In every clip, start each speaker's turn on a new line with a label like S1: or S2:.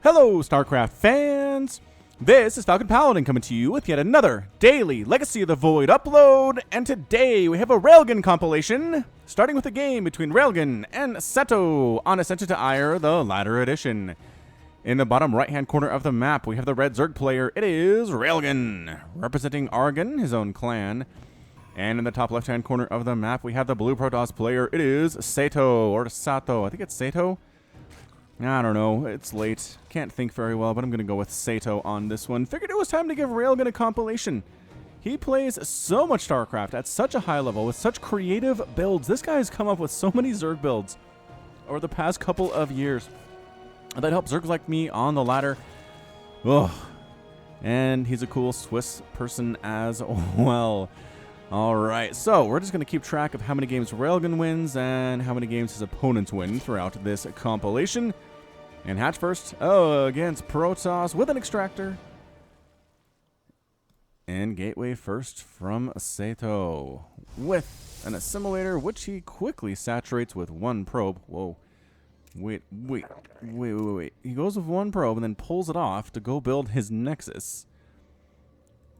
S1: Hello, StarCraft fans! This is Falcon Paladin coming to you with yet another daily Legacy of the Void upload, and today we have a Railgan compilation, starting with a game between Railgan and Seto on Ascension to Ire, the latter edition. In the bottom right-hand corner of the map, we have the red Zerg player. It is Railgan, representing Argon, his own clan. And in the top left-hand corner of the map, we have the blue Protoss player. It is Seto, or Sato. I think it's Seto. I don't know. It's late. Can't think very well, but I'm going to go with Seto on this one. Figured it was time to give Railgan a compilation. He plays so much StarCraft at such a high level with such creative builds. This guy has come up with so many Zerg builds over the past couple of years that help Zergs like me on the ladder. Oh, and he's a cool Swiss person as well. All right, so we're just going to keep track of how many games Railgan wins and how many games his opponents win throughout this compilation. And hatch first, against Protoss with an extractor. And gateway first from Seto with an assimilator, which he quickly saturates with one probe. Whoa. Wait. He goes with one probe and then pulls it off to go build his Nexus.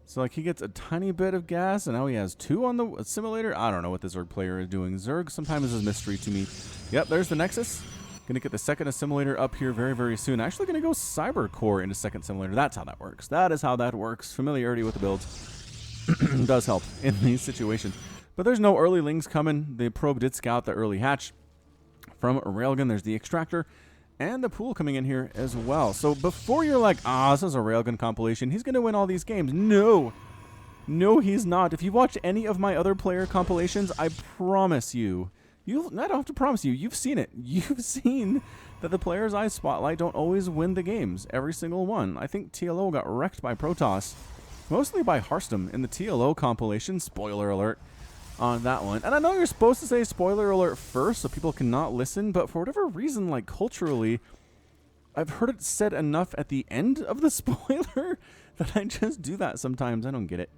S1: So, like, he gets a tiny bit of gas, and now he has two on the assimilator. I don't know what this Zerg player is doing. Zerg sometimes is a mystery to me. Yep, there's the Nexus. Gonna get the second assimilator up here very, very soon. Actually gonna go Cyber Core into second assimilator. That's how that works. That is how that works. Familiarity with the builds does help in these situations. But there's no early lings coming. The probe did scout the early hatch from Railgun. There's the extractor. And the pool coming in here as well. So before you're like, this is a Railgun compilation, he's going to win all these games. No. No, he's not. If you watch any of my other player compilations, I promise you, I don't have to promise you, you've seen it. You've seen that the players I spotlight don't always win the games. Every single one. I think TLO got wrecked by Protoss. Mostly by Harstem in the TLO compilation. Spoiler alert on that one. And I know you're supposed to say spoiler alert first so people cannot listen, but for whatever reason, like culturally, I've heard it said enough at the end of the spoiler that I just do that sometimes. I don't get it.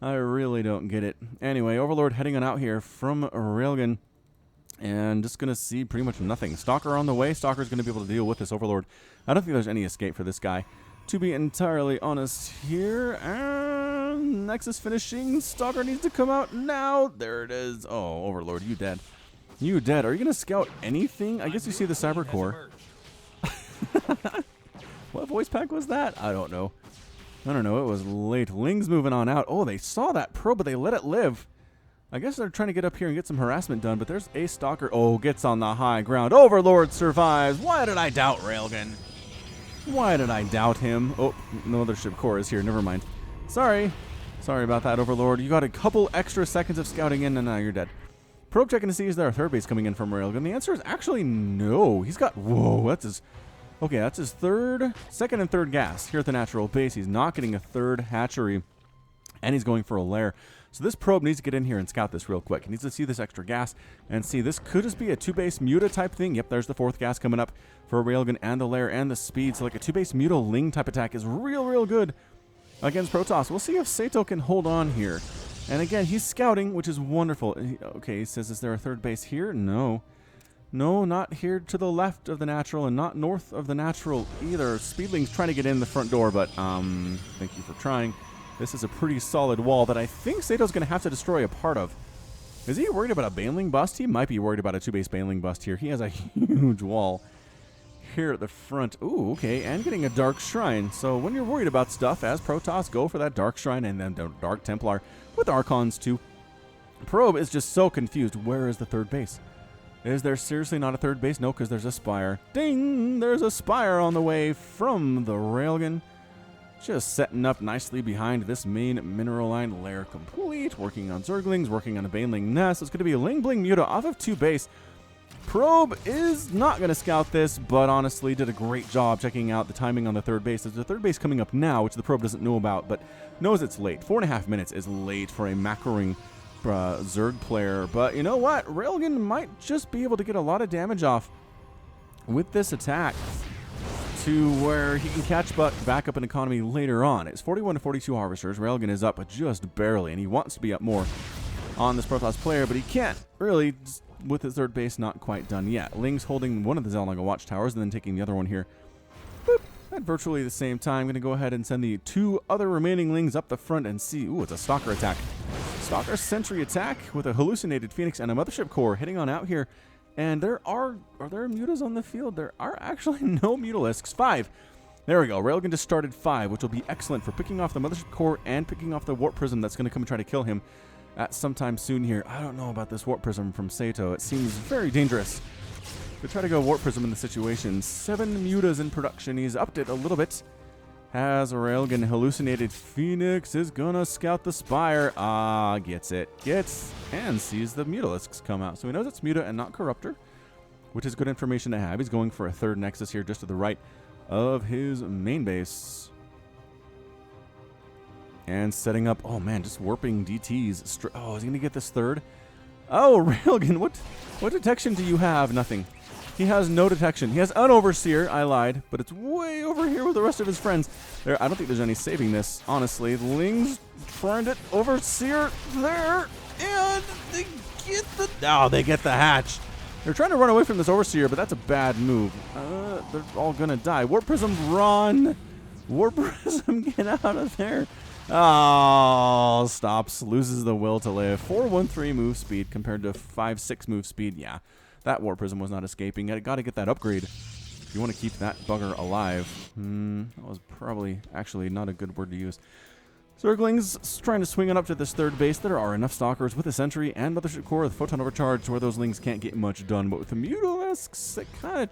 S1: I really don't get it. Anyway, Overlord heading on out here from Railgun, and just going to see pretty much nothing. Stalker on the way. Stalker's going to be able to deal with this Overlord. I don't think there's any escape for this guy, to be entirely honest here. And Nexus finishing. Stalker needs to come out now. There it is. Oh, Overlord, you dead. You dead. Are you going to scout anything? I guess you see the Cyber Core. What voice pack was that? I don't know. I don't know. It was late. Ling's moving on out. Oh, they saw that probe, but they let it live. I guess they're trying to get up here and get some harassment done, but there's a Stalker. Oh, gets on the high ground. Overlord survives. Why did I doubt Railgun? Why did I doubt him? Oh, no other ship core is here. Never mind. Sorry. Sorry about that, Overlord. You got a couple extra seconds of scouting in, and now you're dead. Probe checking to see is there a third base coming in from Railgun. The answer is actually no. He's got... Whoa, that's his... Okay, that's his second and third gas here at the natural base. He's not getting a third hatchery, and he's going for a lair. So this probe needs to get in here and scout this real quick. He needs to see this extra gas and see this could just be a two-base Muta type thing. Yep, there's the fourth gas coming up for Railgun and the lair and the speed. So like a two-base Muta Ling type attack is real good against Protoss. We'll see if Seto can hold on here. And again, he's scouting, which is wonderful. Okay, he says, is there a third base here? No. No, not here to the left of the natural and not north of the natural either. Speedling's trying to get in the front door, but thank you for trying. This is a pretty solid wall that I think Seto's going to have to destroy a part of. Is he worried about a Baneling bust? He might be worried about a two-base Baneling bust here. He has a huge wall here at the front. Ooh, okay, and getting a Dark Shrine. So when you're worried about stuff, as Protoss, go for that Dark Shrine and then the Dark Templar with Archons too. Probe is just so confused. Where is the third base? Is there seriously not a third base? No, because there's a Spire. Ding! There's a Spire on the way from the Railgun. Just setting up nicely behind this main mineral line. Lair complete. Working on Zerglings. Working on a Baneling nest. It's going to be a Ling Bling Muta off of 2 base. Probe is not going to scout this, but honestly did a great job checking out the timing on the third base. There's a third base coming up now, which the probe doesn't know about, but knows it's late. 4.5 minutes is late for a Macroing Zerg player. But you know what? Railgun might just be able to get a lot of damage off with this attack, to where he can catch back up in economy later on. It's 41 to 42 harvesters. Railgun is up just barely, and he wants to be up more on this Protoss player, but he can't really, with his third base not quite done yet. Ling's holding one of the Zelnaga watchtowers and then taking the other one here. Boop. at virtually the same time. I'm going to go ahead and send the 2 other remaining Lings up the front and see. Ooh, it's a Stalker attack. Stalker Sentry attack with a hallucinated Phoenix and a Mothership Core heading on out here. And are there mutas on the field? There are actually no Mutalisks. 5. There we go. Railgun just started 5, which will be excellent for picking off the Mothership Core and picking off the Warp Prism that's going to come and try to kill him at sometime soon here. I don't know about this Warp Prism from Sato. It seems very dangerous to try to go Warp Prism in the situation. 7 mutas in production. He's upped it a little bit. Has Railgun hallucinated Phoenix, is gonna scout the Spire. Gets it. Gets and sees the Mutalisks come out. So he knows it's Muta and not Corruptor, which is good information to have. He's going for a 3rd Nexus here just to the right of his main base. And setting up, oh man, just warping DTs. Oh, is he gonna get this 3rd? Oh, Railgun, what detection do you have? Nothing. He has no detection. He has an Overseer. I lied, but it's way over here with the rest of his friends. There, I don't think there's any saving this, honestly. Lings trying to Overseer there, and they get the... Oh, they get the hatch. They're trying to run away from this Overseer, but that's a bad move. They're all gonna die. Warp Prism, run! Warp Prism, get out of there. Oh, stops. Loses the will to live. 413 move speed compared to 5-6 move speed. Yeah. That Warp Prism was not escaping. I got to get that upgrade if you want to keep that bugger alive. That was probably actually not a good word to use. Zerglings trying to swing it up to this 3rd base. There are enough Stalkers with a Sentry and Mothership Core with Photon Overcharge where those Lings can't get much done. But with the Mutalisks, it kind of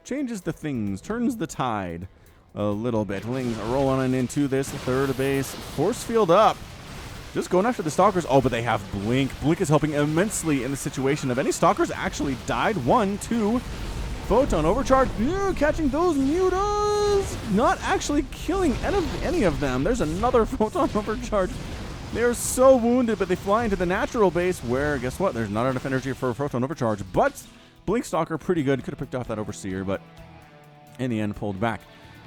S1: changes the things, turns the tide a little bit. Lings are rolling into this 3rd base. Force field up. Just going after the Stalkers. Oh, but they have Blink. Blink is helping immensely in the situation. If any Stalkers actually died, 1, 2. Photon Overcharge. Catching those mutas. Not actually killing any of them. There's another Photon Overcharge. They're so wounded, but they fly into the natural base where, guess what? There's not enough energy for a Photon Overcharge. But Blink Stalker, pretty good. Could have picked off that Overseer, but in the end, pulled back.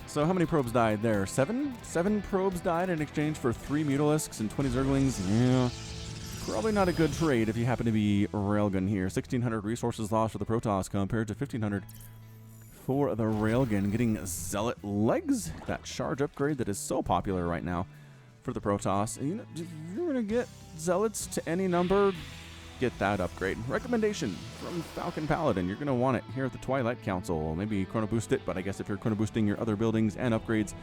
S1: So how many probes died there? 7? 7 probes died in exchange for 3 Mutalisks and 20 Zerglings. Yeah, probably not a good trade if you happen to be Railgun here. 1,600 resources lost for the Protoss compared to 1,500 for the Railgun. Getting Zealot legs, that charge upgrade that is so popular right now for the Protoss. And, if you're going to get Zealots to any number, get that upgrade. Recommendation from Falcon Paladin. You're going to want it here at the Twilight Council. Maybe Chrono Boost it, but I guess if you're Chrono Boosting your other buildings and upgrades,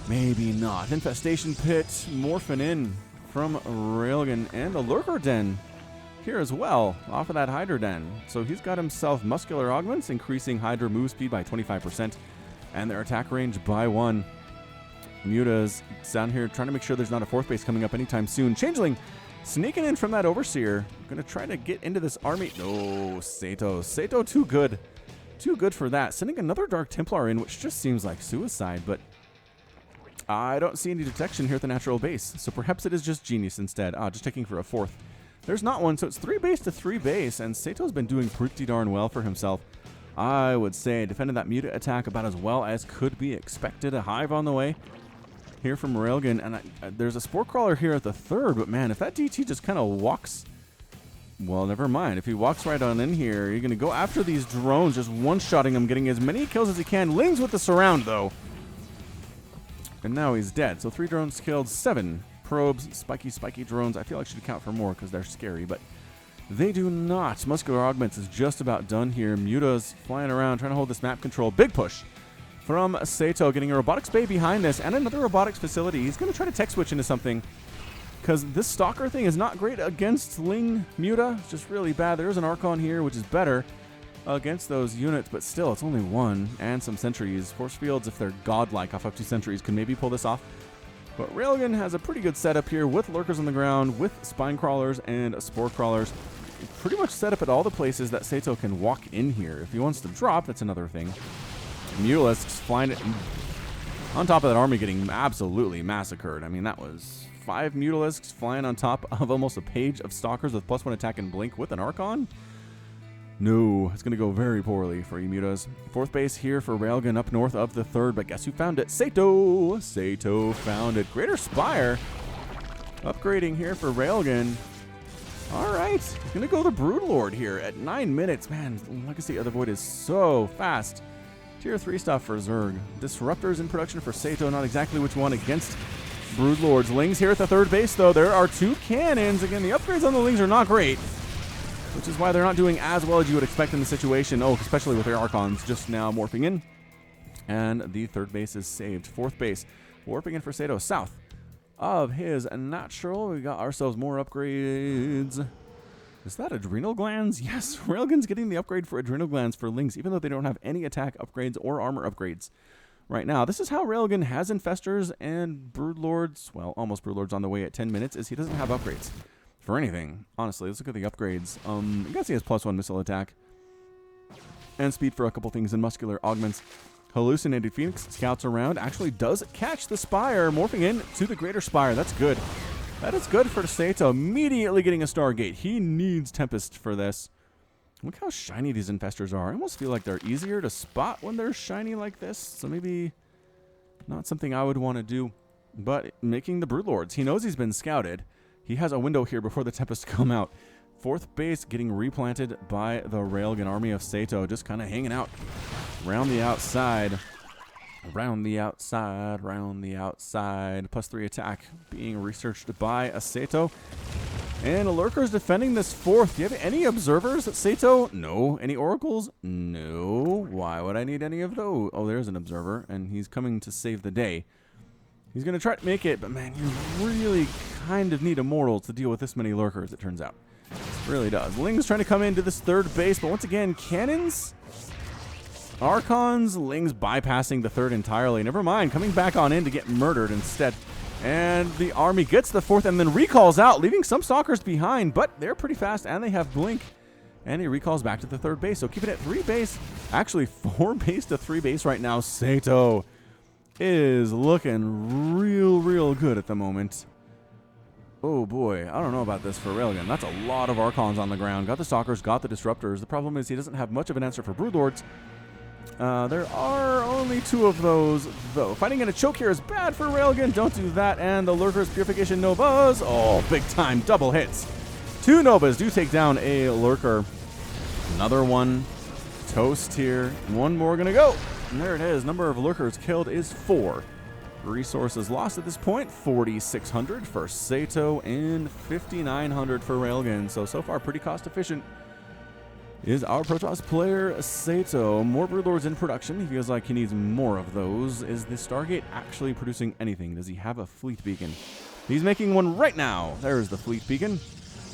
S1: maybe not. Infestation Pit, morphing in from Railgun, and a Lurker Den here as well, off of that Hydra Den. So he's got himself Muscular Augments, increasing Hydra move speed by 25%, and their attack range by 1. Mutas down here trying to make sure there's not a 4th base coming up anytime soon. Changeling sneaking in from that Overseer. Going to try to get into this army. No, Sato. Sato too good. Too good for that. Sending another Dark Templar in, which just seems like suicide, but I don't see any detection here at the natural base. So perhaps it is just Genius instead. Just taking for a 4th. There's not one, so it's 3 base to 3 base, and Sato's been doing pretty darn well for himself. I would say defended that Muta attack about as well as could be expected. A Hive on the way here from Railgun, and there's a Spore Crawler here at the 3rd, but man, if that DT just kind of walks, well, never mind. If he walks right on in here, you're going to go after these drones, just one-shotting them, getting as many kills as he can. Lings with the surround, though. And now he's dead. So 3 drones killed, 7 probes, spiky drones. I feel like should count for more because they're scary, but they do not. Muscular Augments is just about done here. Muta's flying around, trying to hold this map control. Big push from Sato, getting a robotics bay behind this and another robotics facility. He's going to try to tech switch into something because this Stalker thing is not great against Ling Muta. It's just really bad. There is an Archon here, which is better against those units, but still, it's only 1 and some sentries. Force fields, if they're godlike off up 2 sentries, can maybe pull this off. But Railgun has a pretty good setup here with Lurkers on the ground, with Spine Crawlers and Spore Crawlers. Pretty much set up at all the places that Sato can walk in here. If he wants to drop, that's another thing. Mutalisks flying it on top of that army, getting absolutely massacred. I mean, that was 5 Mutalisks flying on top of almost a page of Stalkers with +1 attack and blink with an Archon. No, it's going to go very poorly for you Mutas. 4th base here for Railgun up north of the 3rd, but guess who found it? Sato! Sato found it. Greater Spire upgrading here for Railgun. All right, going to go the Broodlord here at 9 minutes. Man, Legacy of the Void is so fast. Tier 3 stuff for Zerg. Disruptors in production for Sato, not exactly which one against Broodlords. Lings here at the third base, though. There are 2 cannons. Again, the upgrades on the Lings are not great, which is why they're not doing as well as you would expect in the situation. Oh, especially with their Archons just now morphing in. And the third base is saved. Fourth base, warping in for Sato south of his natural. We got ourselves more upgrades. Is that adrenal glands? Yes, Railgan's getting the upgrade for adrenal glands for Lings, even though they don't have any attack upgrades or armor upgrades right now. This is how Railgan has Infestors and Broodlords, well, almost Broodlords on the way at 10 minutes, is he doesn't have upgrades for anything. Honestly, let's look at the upgrades. You guys see he has +1 missile attack and speed for a couple things and muscular augments. Hallucinated Phoenix scouts around, actually does catch the Spire, morphing in to the Greater Spire. That's good. That is good for Sato, immediately getting a Stargate. He needs Tempest for this. Look how shiny these Infestors are. I almost feel like they're easier to spot when they're shiny like this, so maybe not something I would want to do. But making the Broodlords, he knows he's been scouted. He has a window here before the Tempest come out. Fourth base getting replanted by the Railgan army of Sato, just kind of hanging out around the outside. Around the outside, round the outside. +3 attack being researched by Sato. And Lurker's defending this fourth. Do you have any observers at Sato? No. Any oracles? No. Why would I need any of those? Oh, there's an observer, and he's coming to save the day. He's going to try to make it, but man, you really kind of need immortals to deal with this many Lurkers, it turns out. It really does. Ling's trying to come into this third base, but once again, cannons, Archons, Ling's bypassing the third entirely. Never mind, coming back on in to get murdered instead. And the army gets the fourth and then recalls out, leaving some stalkers behind, but they're pretty fast and they have blink. And he recalls back to the third base. So keep it at 3 base. Actually, 4 base to 3 base right now. Sato is looking real good at the moment. Oh boy, I don't know about this for Railgan. That's a lot of Archons on the ground. Got the stalkers, got the disruptors. The problem is he doesn't have much of an answer for Broodlords. There are only 2 of those, though. Fighting in a choke here is bad for Railgan. Don't do that. And the Lurker's Purification Novas. Oh, big time. Double hits. 2 Novas do take down a Lurker. Another one. Toast here. 1 more gonna go. And there it is. Number of Lurkers killed is 4. Resources lost at this point. 4,600 for Sato and 5,900 for Railgan. So far, pretty cost efficient. Is our Protoss player Sato. More Broodlords in production. He feels like he needs more of those. Is the Stargate actually producing anything? Does he have a fleet beacon? He's making one right now. There's the fleet beacon.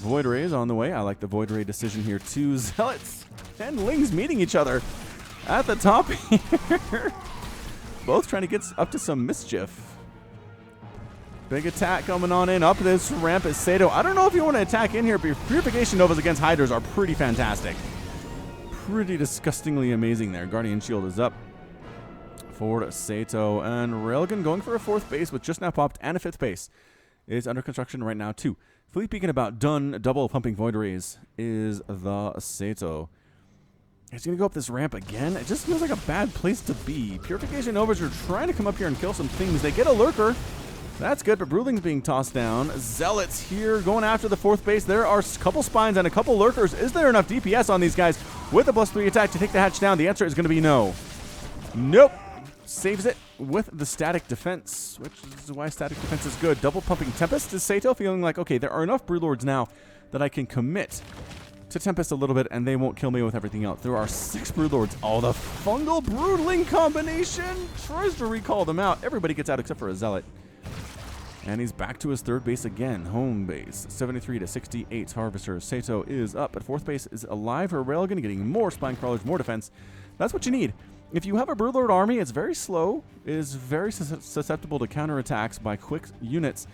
S1: Void Ray is on the way. I like the Void Ray decision here too. Zealots and Lings meeting each other at the top here. Both trying to get up to some mischief. Big attack coming on in. Up this ramp is Sato. I don't know if you want to attack in here, but your Purification Novas against Hydras are pretty fantastic. Pretty disgustingly amazing there. Guardian Shield is up for Sato. And Railgan going for a 4th base, which just now popped, and a 5th base is under construction right now too. Fleet Beacon about done. Double pumping Void Rays is the Sato. He's going to go up this ramp again. It just feels like a bad place to be. Purification Novas are trying to come up here and kill some things. They get a Lurker. That's good, but Broodling's being tossed down. Zealots here going after the 4th base. There are a couple Spines and a couple Lurkers. Is there enough DPS on these guys with a +3 attack to take the hatch down? The answer is going to be no. Nope. Saves it with the static defense, which is why static defense is good. Double pumping Tempest is Sato, feeling like, okay, there are enough Broodlords now that I can commit to Tempest a little bit, and they won't kill me with everything else. There are 6 Broodlords. Oh, the fungal Broodling combination tries to recall them out. Everybody gets out except for a Zealot. And he's back to his 3rd base again. Home base, 73 to 68 Harvesters. Sato is up, but 4th base is alive for Railgan, getting more Spine Crawlers, more defense. That's what you need. If you have a Broodlord army, it's very slow, is very susceptible to counterattacks by quick units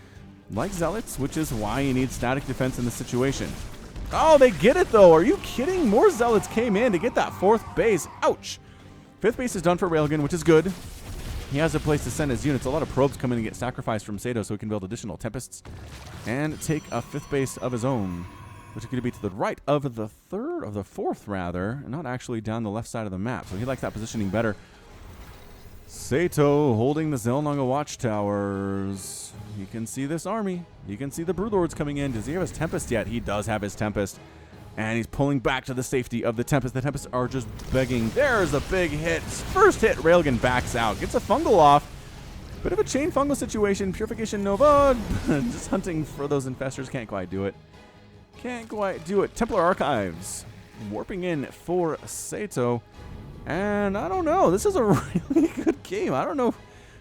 S1: like Zealots, which is why you need static defense in this situation. Oh, they get it, though. Are you kidding? More Zealots came in to get that 4th base. Ouch. 5th base is done for Railgan, which is good. He has a place to send his units. A lot of probes come in and get sacrificed from Sato so he can build additional Tempests and take a 5th base of his own, which is going to be to the right of the 4th rather, and not actually down the left side of the map. So he likes that positioning better. Sato holding the Zelnanga watchtowers. You can see this army. You can see the Broodlords coming in. Does he have his Tempest yet? He does have his Tempest. And he's pulling back to the safety of the Tempest. The Tempests are just begging. There's a big hit. First hit, Railgan backs out. Gets a fungal off. Bit of a chain fungal situation. Purification Nova. Just hunting for those infestors. Can't quite do it. Can't quite do it. Templar Archives. Warping in for Sato. And I don't know. This is a really good game. I don't know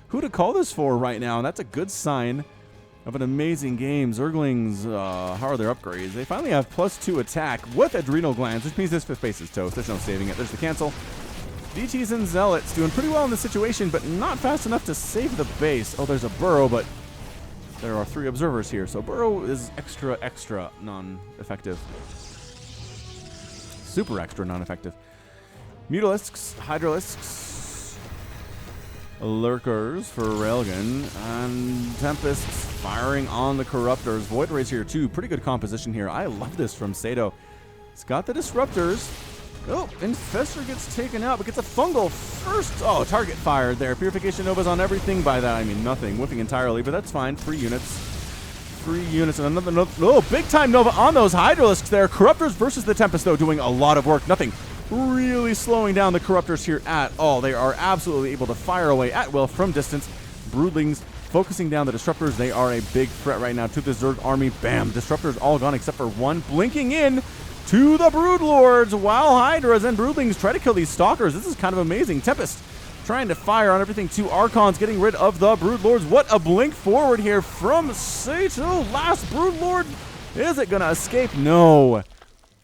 S1: who to call this for right now. And that's a good sign of an amazing game. Zerglings, how are their upgrades? They finally have +2 attack with Adrenal Glands, which means this 5th base is toast. There's no saving it. There's the cancel. DTs and Zealots doing pretty well in this situation, but not fast enough to save the base. Oh, there's a Burrow, but there are 3 observers here, so Burrow is extra non-effective. Super extra non-effective. Mutalisks, Hydralisks, Lurkers for Railgan, and Tempests firing on the Corruptors. Void Rays here too. Pretty good composition here. I love this from Sato. It's got the Disruptors. Oh, Infestor gets taken out, but gets a fungal first. Oh, target fired there. Purification Nova's on everything. By that, I mean nothing. Whiffing entirely, but that's fine. 3 units. 3 units. And another big time Nova on those Hydralisks there. Corruptors versus the Tempest, though, doing a lot of work. Nothing really slowing down the Corruptors here at all. They are absolutely able to fire away at will from distance. Broodlings focusing down the Disruptors. They are a big threat right now to the Zerg army. Bam! Disruptors all gone except for one. Blinking in to the Broodlords while Hydras and Broodlings try to kill these Stalkers. This is kind of amazing. Tempest trying to fire on everything. 2 Archons getting rid of the Broodlords. What a blink forward here from Sato. Last Broodlord. Is it going to escape? No.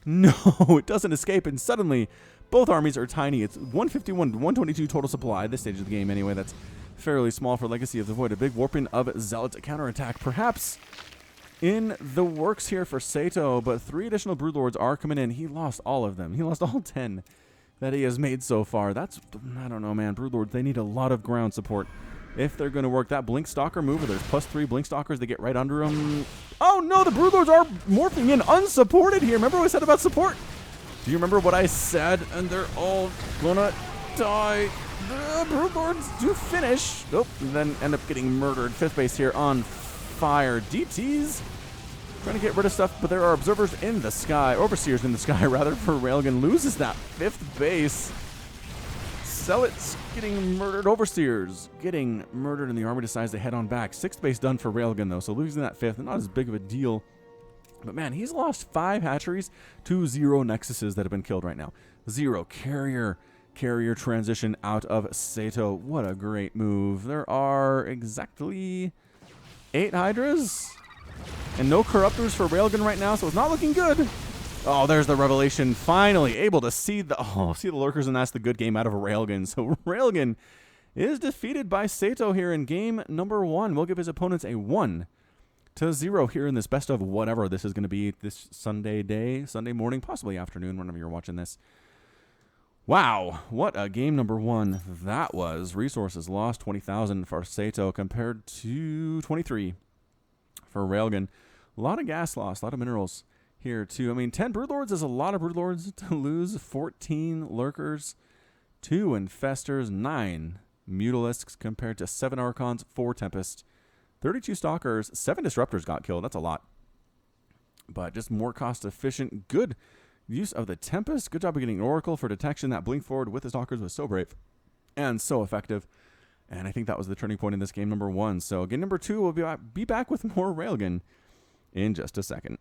S1: No, it doesn't escape, and suddenly both armies are tiny. It's 151 to 122 total supply at this stage of the game anyway. That's fairly small for Legacy of the Void. A big warping of Zealot counterattack, perhaps in the works here for Sato, but 3 additional Broodlords are coming in. He lost all of them. He lost all 10 that he has made so far. That's, I don't know, man. Broodlords, they need a lot of ground support if they're going to work. That Blink Stalker move, where there's +3 Blink Stalkers, they get right under them. Oh no, the Broodlords are morphing in unsupported here. Remember what I said about support? Do you remember what I said? And they're all gonna die. The Broodlords do finish. Oh, and then end up getting murdered. 5th base here on fire. DTs trying to get rid of stuff, but there are observers in the sky. Overseers in the sky, rather, for Railgan. Loses that 5th base. Zealots getting murdered. Overseers getting murdered, and the army decides to head on back. 6th base done for Railgan, though, so losing that 5th, not as big of a deal. But man, he's lost 5 hatcheries to 0 nexuses that have been killed right now. 0 carrier transition out of Sato. What a great move. There are exactly 8 Hydras and no Corruptors for Railgan right now, so it's not looking good. Oh, there's the revelation. Finally able to see the Lurkers, and that's the good game out of a Railgan. So Railgan is defeated by Sato here in game number 1. We'll give his opponents a 1-0 here in this best of whatever this is going to be this Sunday morning, possibly afternoon, whenever you're watching this. Wow, what a game number 1 that was. Resources lost 20,000 for Sato compared to 23 for Railgan. A lot of gas lost, a lot of minerals here too. I mean, 10 Broodlords is a lot of Broodlords to lose. 14 Lurkers, 2 Infestors, 9 Mutalisks compared to 7 Archons, 4 Tempest, 32 Stalkers, 7 Disruptors got killed. That's a lot. But just more cost efficient. Good use of the Tempest. Good job of getting Oracle for detection. That blink forward with the Stalkers was so brave and so effective. And I think that was the turning point in this game number 1. So game number 2, we'll be back with more Railgan in just a second.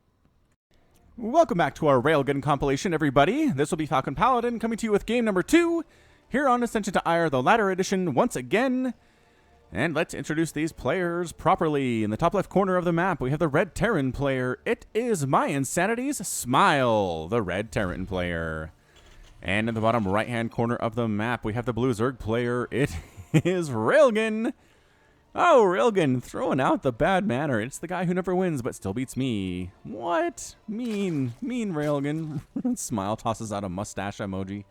S1: Welcome back to our Railgun compilation, everybody. This will be Falcon Paladin coming to you with game number 2 here on Ascension to Ire, the Ladder Edition once again. And let's introduce these players properly. In the top left corner of the map, we have the Red Terran player. It is my Insanity's Smile, the Red Terran player. And in the bottom right-hand corner of the map, we have the Blue Zerg player. It is Railgan. Oh, Railgan throwing out the bad manner. It's the guy who never wins but still beats me. What? Mean Railgan. Smile, tosses out a mustache emoji.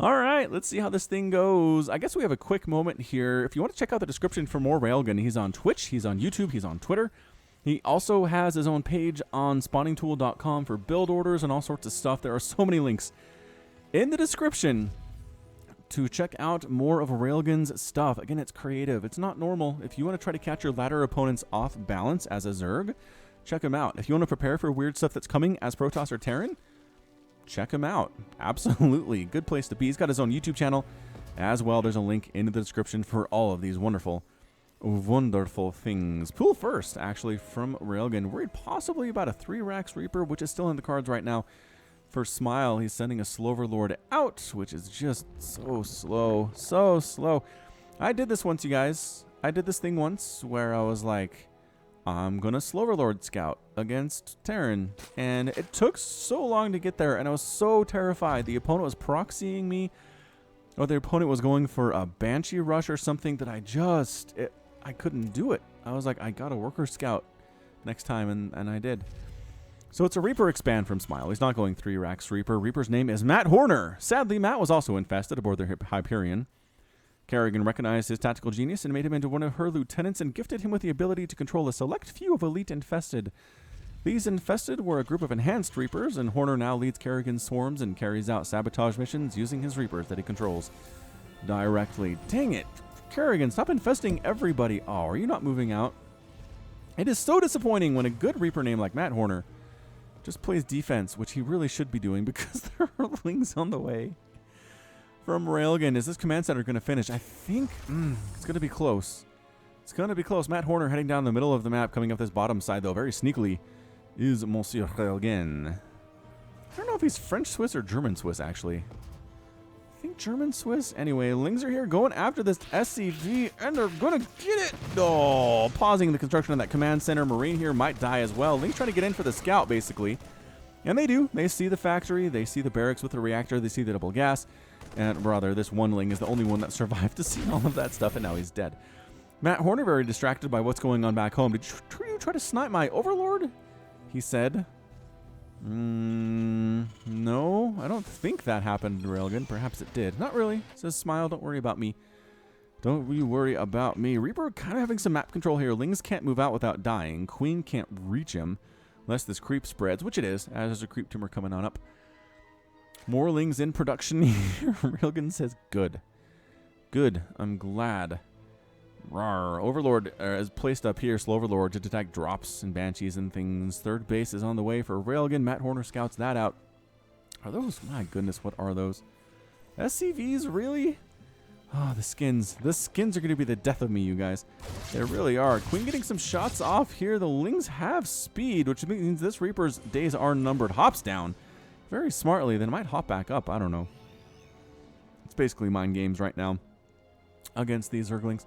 S1: All right, let's see how this thing goes. I guess we have a quick moment here. If you want to check out the description for more Railgun, he's on Twitch, he's on YouTube, he's on Twitter. He also has his own page on spawningtool.com for build orders and all sorts of stuff. There are so many links in the description to check out more of Railgun's stuff. Again, it's creative. It's not normal. If you want to try to catch your ladder opponents off balance as a Zerg, check him out. If you want to prepare for weird stuff that's coming as Protoss or Terran, check him out. Absolutely. Good place to be. He's got his own YouTube channel as well. There's a link in the description for all of these wonderful, wonderful things. Pool first, actually, from Railgan. Worried possibly about a 3 Rax Reaper, which is still in the cards right now. For Smile, he's sending a Sloverlord out, which is just so slow. So slow. I did this once, you guys. I did this thing once where I was like, I'm going to Sloverlord scout against Terran. And it took so long to get there, and I was so terrified. The opponent was proxying me, or the opponent was going for a Banshee rush or something that I couldn't do it. I was like, I got a Worker Scout next time, and I did. So it's a Reaper expand from Smile. He's not going 3 Rax Reaper. Reaper's name is Matt Horner. Sadly, Matt was also infested aboard their Hyperion. Kerrigan recognized his tactical genius and made him into one of her lieutenants and gifted him with the ability to control a select few of elite infested. These infested were a group of enhanced Reapers, and Horner now leads Kerrigan's swarms and carries out sabotage missions using his Reapers that he controls directly. Dang it. Kerrigan, stop infesting everybody. Oh, are you not moving out? It is so disappointing when a good Reaper name like Matt Horner just plays defense, which he really should be doing because there are Lings on the way. From Railgan, is this command center going to finish? I think it's going to be close. It's going to be close. Matt Horner heading down the middle of the map, coming up this bottom side, though, very sneakily, is Monsieur Railgan. I don't know if he's French-Swiss or German-Swiss, actually. I think German-Swiss. Anyway, Lings are here going after this SCV, and they're going to get it. Oh, pausing the construction of that command center. Marine here might die as well. Lings trying to get in for the scout, basically. And they do. They see the factory. They see the barracks with the reactor. They see the double gas. And rather, this one Ling is the only one that survived to see all of that stuff, and now he's dead. Matt Horner very distracted by what's going on back home. Did you try to snipe my Overlord? He said. No, I don't think that happened, Railgan. Perhaps it did. Not really. Says Smile, don't worry about me. Don't you worry about me. Reaper kind of having some map control here. Lings can't move out without dying. Queen can't reach him unless this creep spreads, which it is, as there's a creep tumor coming on up. More Lings in production here. Railgan says, good. Good. I'm glad. Rawr. Overlord is placed up here, Sloverlord, to detect drops and Banshees and things. Third base is on the way for Railgan. Matt Horner scouts that out. Are those? My goodness, what are those? SCVs, really? Oh, the skins. The skins are going to be the death of me, you guys. They really are. Queen getting some shots off here. The Lings have speed, which means this Reaper's days are numbered. Hops down very smartly, then might hop back up. I don't know. It's basically mind games right now against these Zerglings.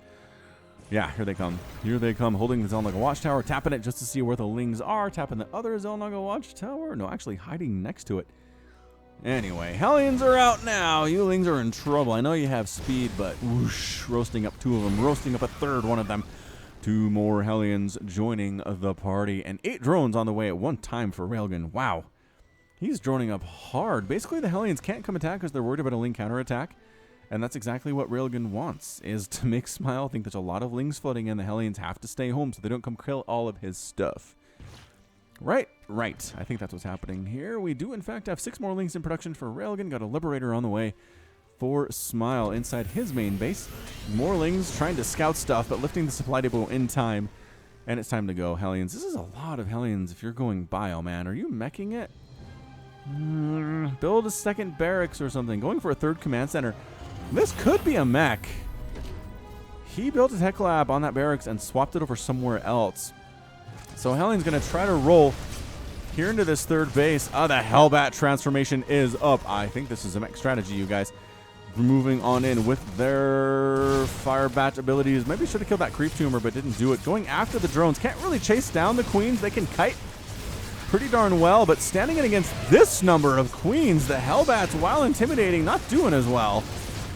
S1: Yeah, here they come. Here they come, holding the Zelnaga Watchtower, tapping it just to see where the Lings are, tapping the other Zelnaga Watchtower. No, actually hiding next to it. Anyway, Hellions are out now. You Lings are in trouble. I know you have speed, but whoosh, roasting up 2 of them, roasting up a 3rd one of them. 2 more Hellions joining the party, and 8 drones on the way at one time for Railgan. Wow. He's droning up hard. Basically, the Hellions can't come attack because they're worried about a Ling counterattack. And that's exactly what Railgan wants, is to make Smile think there's a lot of Lings flooding in. The Hellions have to stay home so they don't come kill all of his stuff. Right. I think that's what's happening here. We do, in fact, have 6 more Lings in production for Railgan. Got a Liberator on the way for Smile inside his main base. More Lings trying to scout stuff, but lifting the supply depot in time. And it's time to go, Hellions. This is a lot of Hellions if you're going bio, man. Are you meching it? Build a 2nd barracks or something. Going for a 3rd command center. This could be a mech. He built a tech lab on that barracks and swapped it over somewhere else. So Hellions going to try to roll here into this 3rd base. Oh, the Hellbat transformation is up. I think this is a mech strategy, you guys. Moving on in with their fire bat abilities. Maybe should have killed that creep tumor, but didn't do it. Going after the drones. Can't really chase down the queens. They can kite pretty darn well, but standing in against this number of queens, the Hellbats, while intimidating, not doing as well.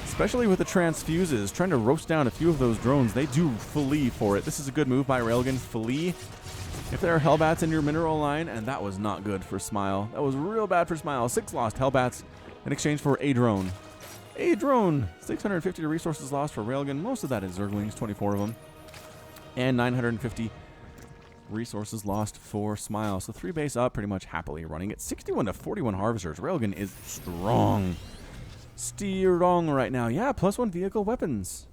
S1: Especially with the transfuses, trying to roast down a few of those drones. They do flee for it. This is a good move by Railgan. Flee if there are Hellbats in your mineral line, and that was not good for Smile. That was real bad for Smile. 6 lost Hellbats in exchange for a drone. A drone. 650 resources lost for Railgan. Most of that is Zerglings, 24 of them. And 950 resources lost for Smile. So 3 base up, pretty much happily running it. 61 to 41 Harvesters. Railgan is strong. Strong right now. Yeah, +1 vehicle weapons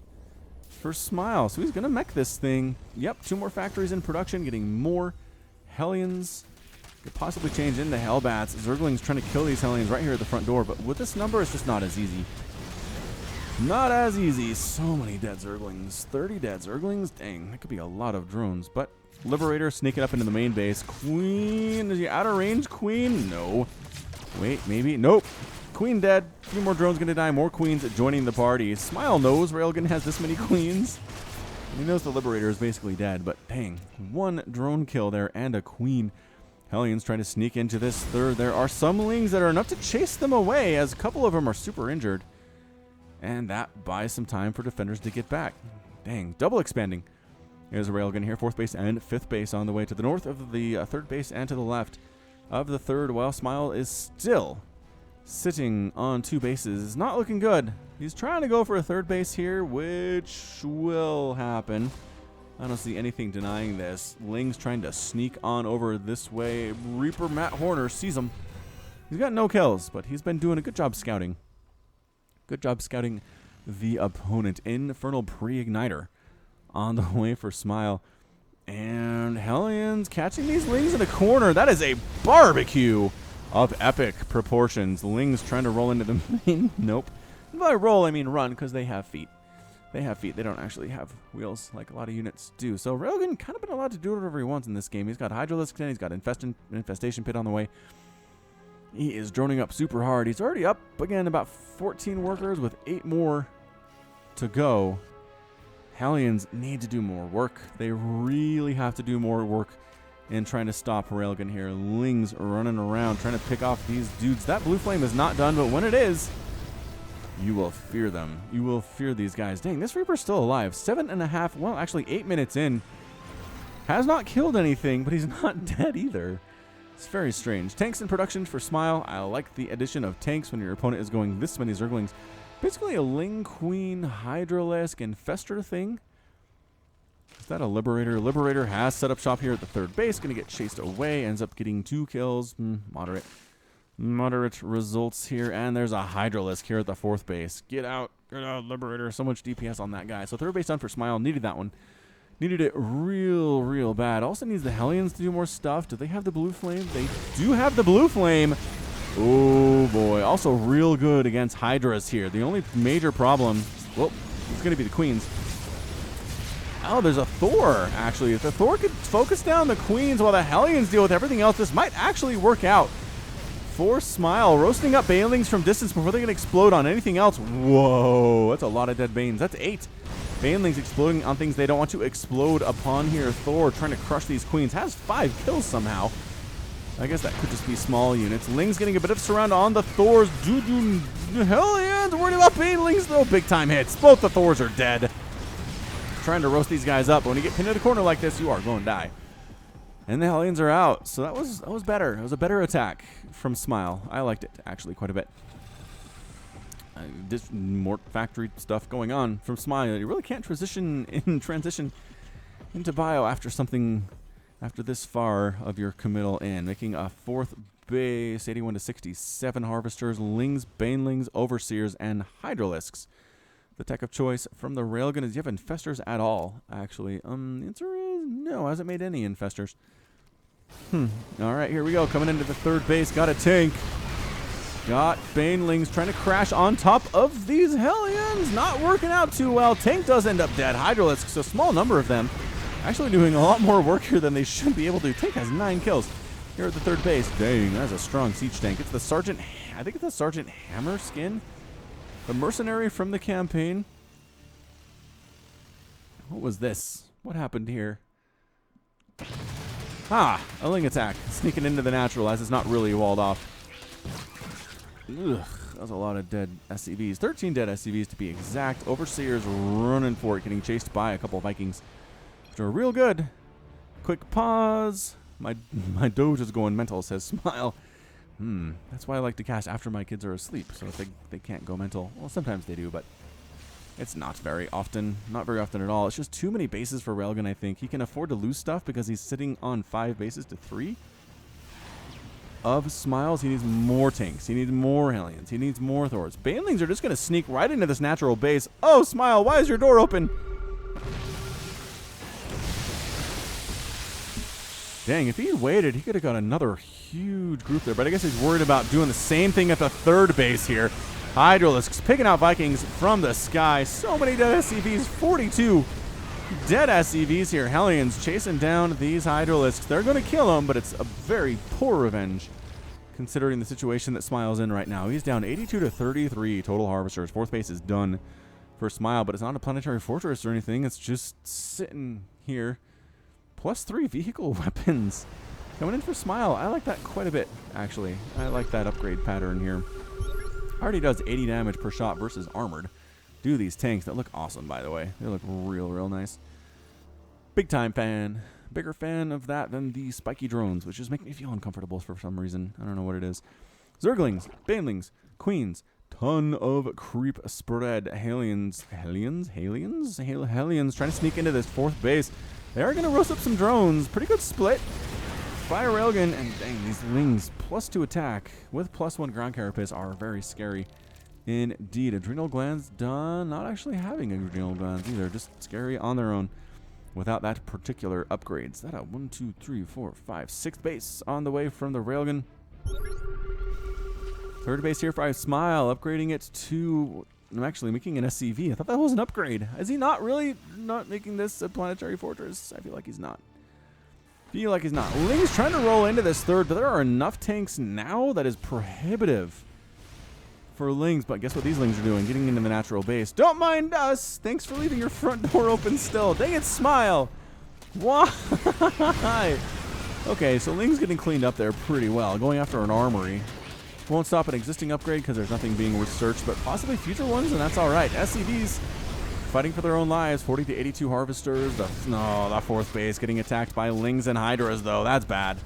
S1: for Smile. So he's going to mech this thing. Yep, 2 more factories in production, getting more Hellions could possibly change into Hellbats. Zerglings trying to kill these Hellions right here at the front door, but with this number, it's just not as easy. Not as easy. So many dead Zerglings. 30 dead Zerglings? Dang, that could be a lot of drones. But Liberator sneaking up into the main base. Queen, is he out of range? Queen? No. Wait, maybe? Nope. Queen dead. A few more drones gonna die. More queens joining the party. Smile knows Railgan has this many queens. He knows the Liberator is basically dead, but dang, one drone kill there and a queen. Hellions trying to sneak into this third. There are some Lings that are enough to chase them away, as a couple of them are super injured. And that buys some time for defenders to get back. Dang, double expanding. Here's a Railgun here, 4th base and 5th base on the way to the north of the 3rd base and to the left of the 3rd, while Smile is still sitting on 2 bases. Not looking good. He's trying to go for a 3rd base here, which will happen. I don't see anything denying this. Ling's trying to sneak on over this way. Reaper Matt Horner sees him. He's got no kills, but he's been doing a good job scouting. Good job scouting the opponent. Infernal Pre-Igniter on the way for Smile. And Hellions catching these Lings in the corner. That is a barbecue of epic proportions. Lings trying to roll into the main. Nope. And by roll, I mean run, because they have feet. They have feet. They don't actually have wheels like a lot of units do. So Railgun kind of been allowed to do whatever he wants in this game. He's got Hydralisk in. He's got Infestation Pit on the way. He is droning up super hard. He's already up, again, about 14 workers with 8 more to go. Hellions need to do more work. They really have to do more work in trying to stop Railgun here. Lings running around trying to pick off these dudes. That blue flame is not done, but when it is, you will fear them. You will fear these guys. Dang, this Reaper's still alive. 7.5, well, actually 8 minutes in. Has not killed anything, but he's not dead either. It's very strange. Tanks in production for Smile. I like the addition of tanks when your opponent is going this many Zerglings. Basically a Ling, Queen, Hydralisk, Infester thing. Is that a Liberator? Liberator has set up shop here at the 3rd base. Going to get chased away. Ends up getting 2 kills. Moderate results here. And there's a Hydralisk here at the 4th base. Get out. Get out, Liberator. So much DPS on that guy. So 3rd base done for Smile. Needed that one. Needed it real bad. Also needs the Hellions to do more stuff. Do they have the blue flame? They do have the blue flame. Oh, boy. Also real good against Hydras here. The only major problem, well, it's going to be the Queens. Oh, there's a Thor, actually. If the Thor could focus down the Queens while the Hellions deal with everything else, this might actually work out. For Smile, roasting up Banelings from distance before they can explode on anything else. Whoa, that's a lot of dead Banes. That's 8. Banelings exploding on things they don't want to explode upon here. Thor trying to crush these Queens. Has 5 kills somehow. I guess that could just be small units. Ling's getting a bit of surround on the Thors. Hellions worried about Banelings, though. Big time hits. Both the Thors are dead. Trying to roast these guys up. But when you get pinned in a corner like this, you are going to die. And the Hellions are out. So that was better. It was a better attack from Smile. I liked it, actually, quite a bit. This more factory stuff going on from Smile. You really can't transition into bio after this far of your committal in. Making a 4th base, 81 to 67 Harvesters, Lings, Banelings, Overseers, and Hydralisks. The tech of choice from the Railgun is, you have Infestors at all, actually. The answer is no, hasn't made any Infestors. All right, here we go. Coming into the 3rd base, got a tank. Got Banelings trying to crash on top of these Hellions. Not working out too well. Tank does end up dead. Hydralisk, so small number of them. Actually doing a lot more work here than they should be able to. Tank has 9 kills here at the 3rd base. Dang, that's a strong siege tank. It's the Sergeant, I think it's the Sergeant Hammer skin. The mercenary from the campaign. What was this? What happened here? Ah, a Ling attack. Sneaking into the natural as it's not really walled off. Ugh, that was a lot of dead SCVs. 13 dead SCVs to be exact. Overseers running for it, getting chased by a couple of Vikings. Which are real good. Quick pause. My Doge is going mental, says Smile. That's why I like to cast after my kids are asleep, so if they can't go mental. Well, sometimes they do, but it's not very often. Not very often at all. It's just too many bases for Railgun, I think. He can afford to lose stuff because he's sitting on 5 bases to 3 of Smiles. He needs more tanks. He needs more Hellions. He needs more Thors. Banelings are just going to sneak right into this natural base. Oh, Smile, why is your door open? dang, if he had waited, he could have got another huge group there. But I guess he's worried about doing the same thing at the third base here. Hydralisks picking out Vikings from the sky. So many dead SCVs, 42 dead SCVs here. Hellions chasing down these Hydralisks. They're going to kill them, but it's a very poor revenge considering the situation that Smile's in right now. He's down 82 to 33 total harvesters. Fourth base is done for Smile, but it's not a planetary fortress or anything. It's just sitting here. +3 vehicle weapons coming in for Smile. I like that quite a bit, actually. I like that upgrade pattern here. Already does 80 damage per shot versus armored. Do these tanks that look awesome, by the way. They look real nice. Big time fan. Bigger fan of that than the spiky drones, which just make me feel uncomfortable for some reason. I don't know what it is. Zerglings, Banelings, Queens, ton of creep spread. Hellions trying to sneak into this fourth base. They are going to roast up some drones. Pretty good split by a Railgun. And dang, these Lings +2 attack with +1 ground carapace are very scary indeed. Adrenal glands done. Not actually having adrenal glands either. Just scary on their own without that particular upgrades. That a 1, 2, 3, 4, 5, 6th base on the way from the Railgun. Third base here for Smile, upgrading it to... I'm actually making an SCV. I thought that was an upgrade. Is he not really not making this a planetary fortress? I feel like he's not. Ling's trying to roll into this third, but there are enough tanks now that is prohibitive for Lings. But guess what these Lings are doing? Getting into the natural base. Don't mind us. Thanks for leaving your front door open still. Dang it, Smile. Why? Okay, so Ling's getting cleaned up there pretty well. Going after an armory. Won't stop an existing upgrade because there's nothing being researched, but possibly future ones, and that's all right. SCVs fighting for their own lives. 40 to 82 harvesters. The fourth base getting attacked by Lings and Hydras, though. That's bad.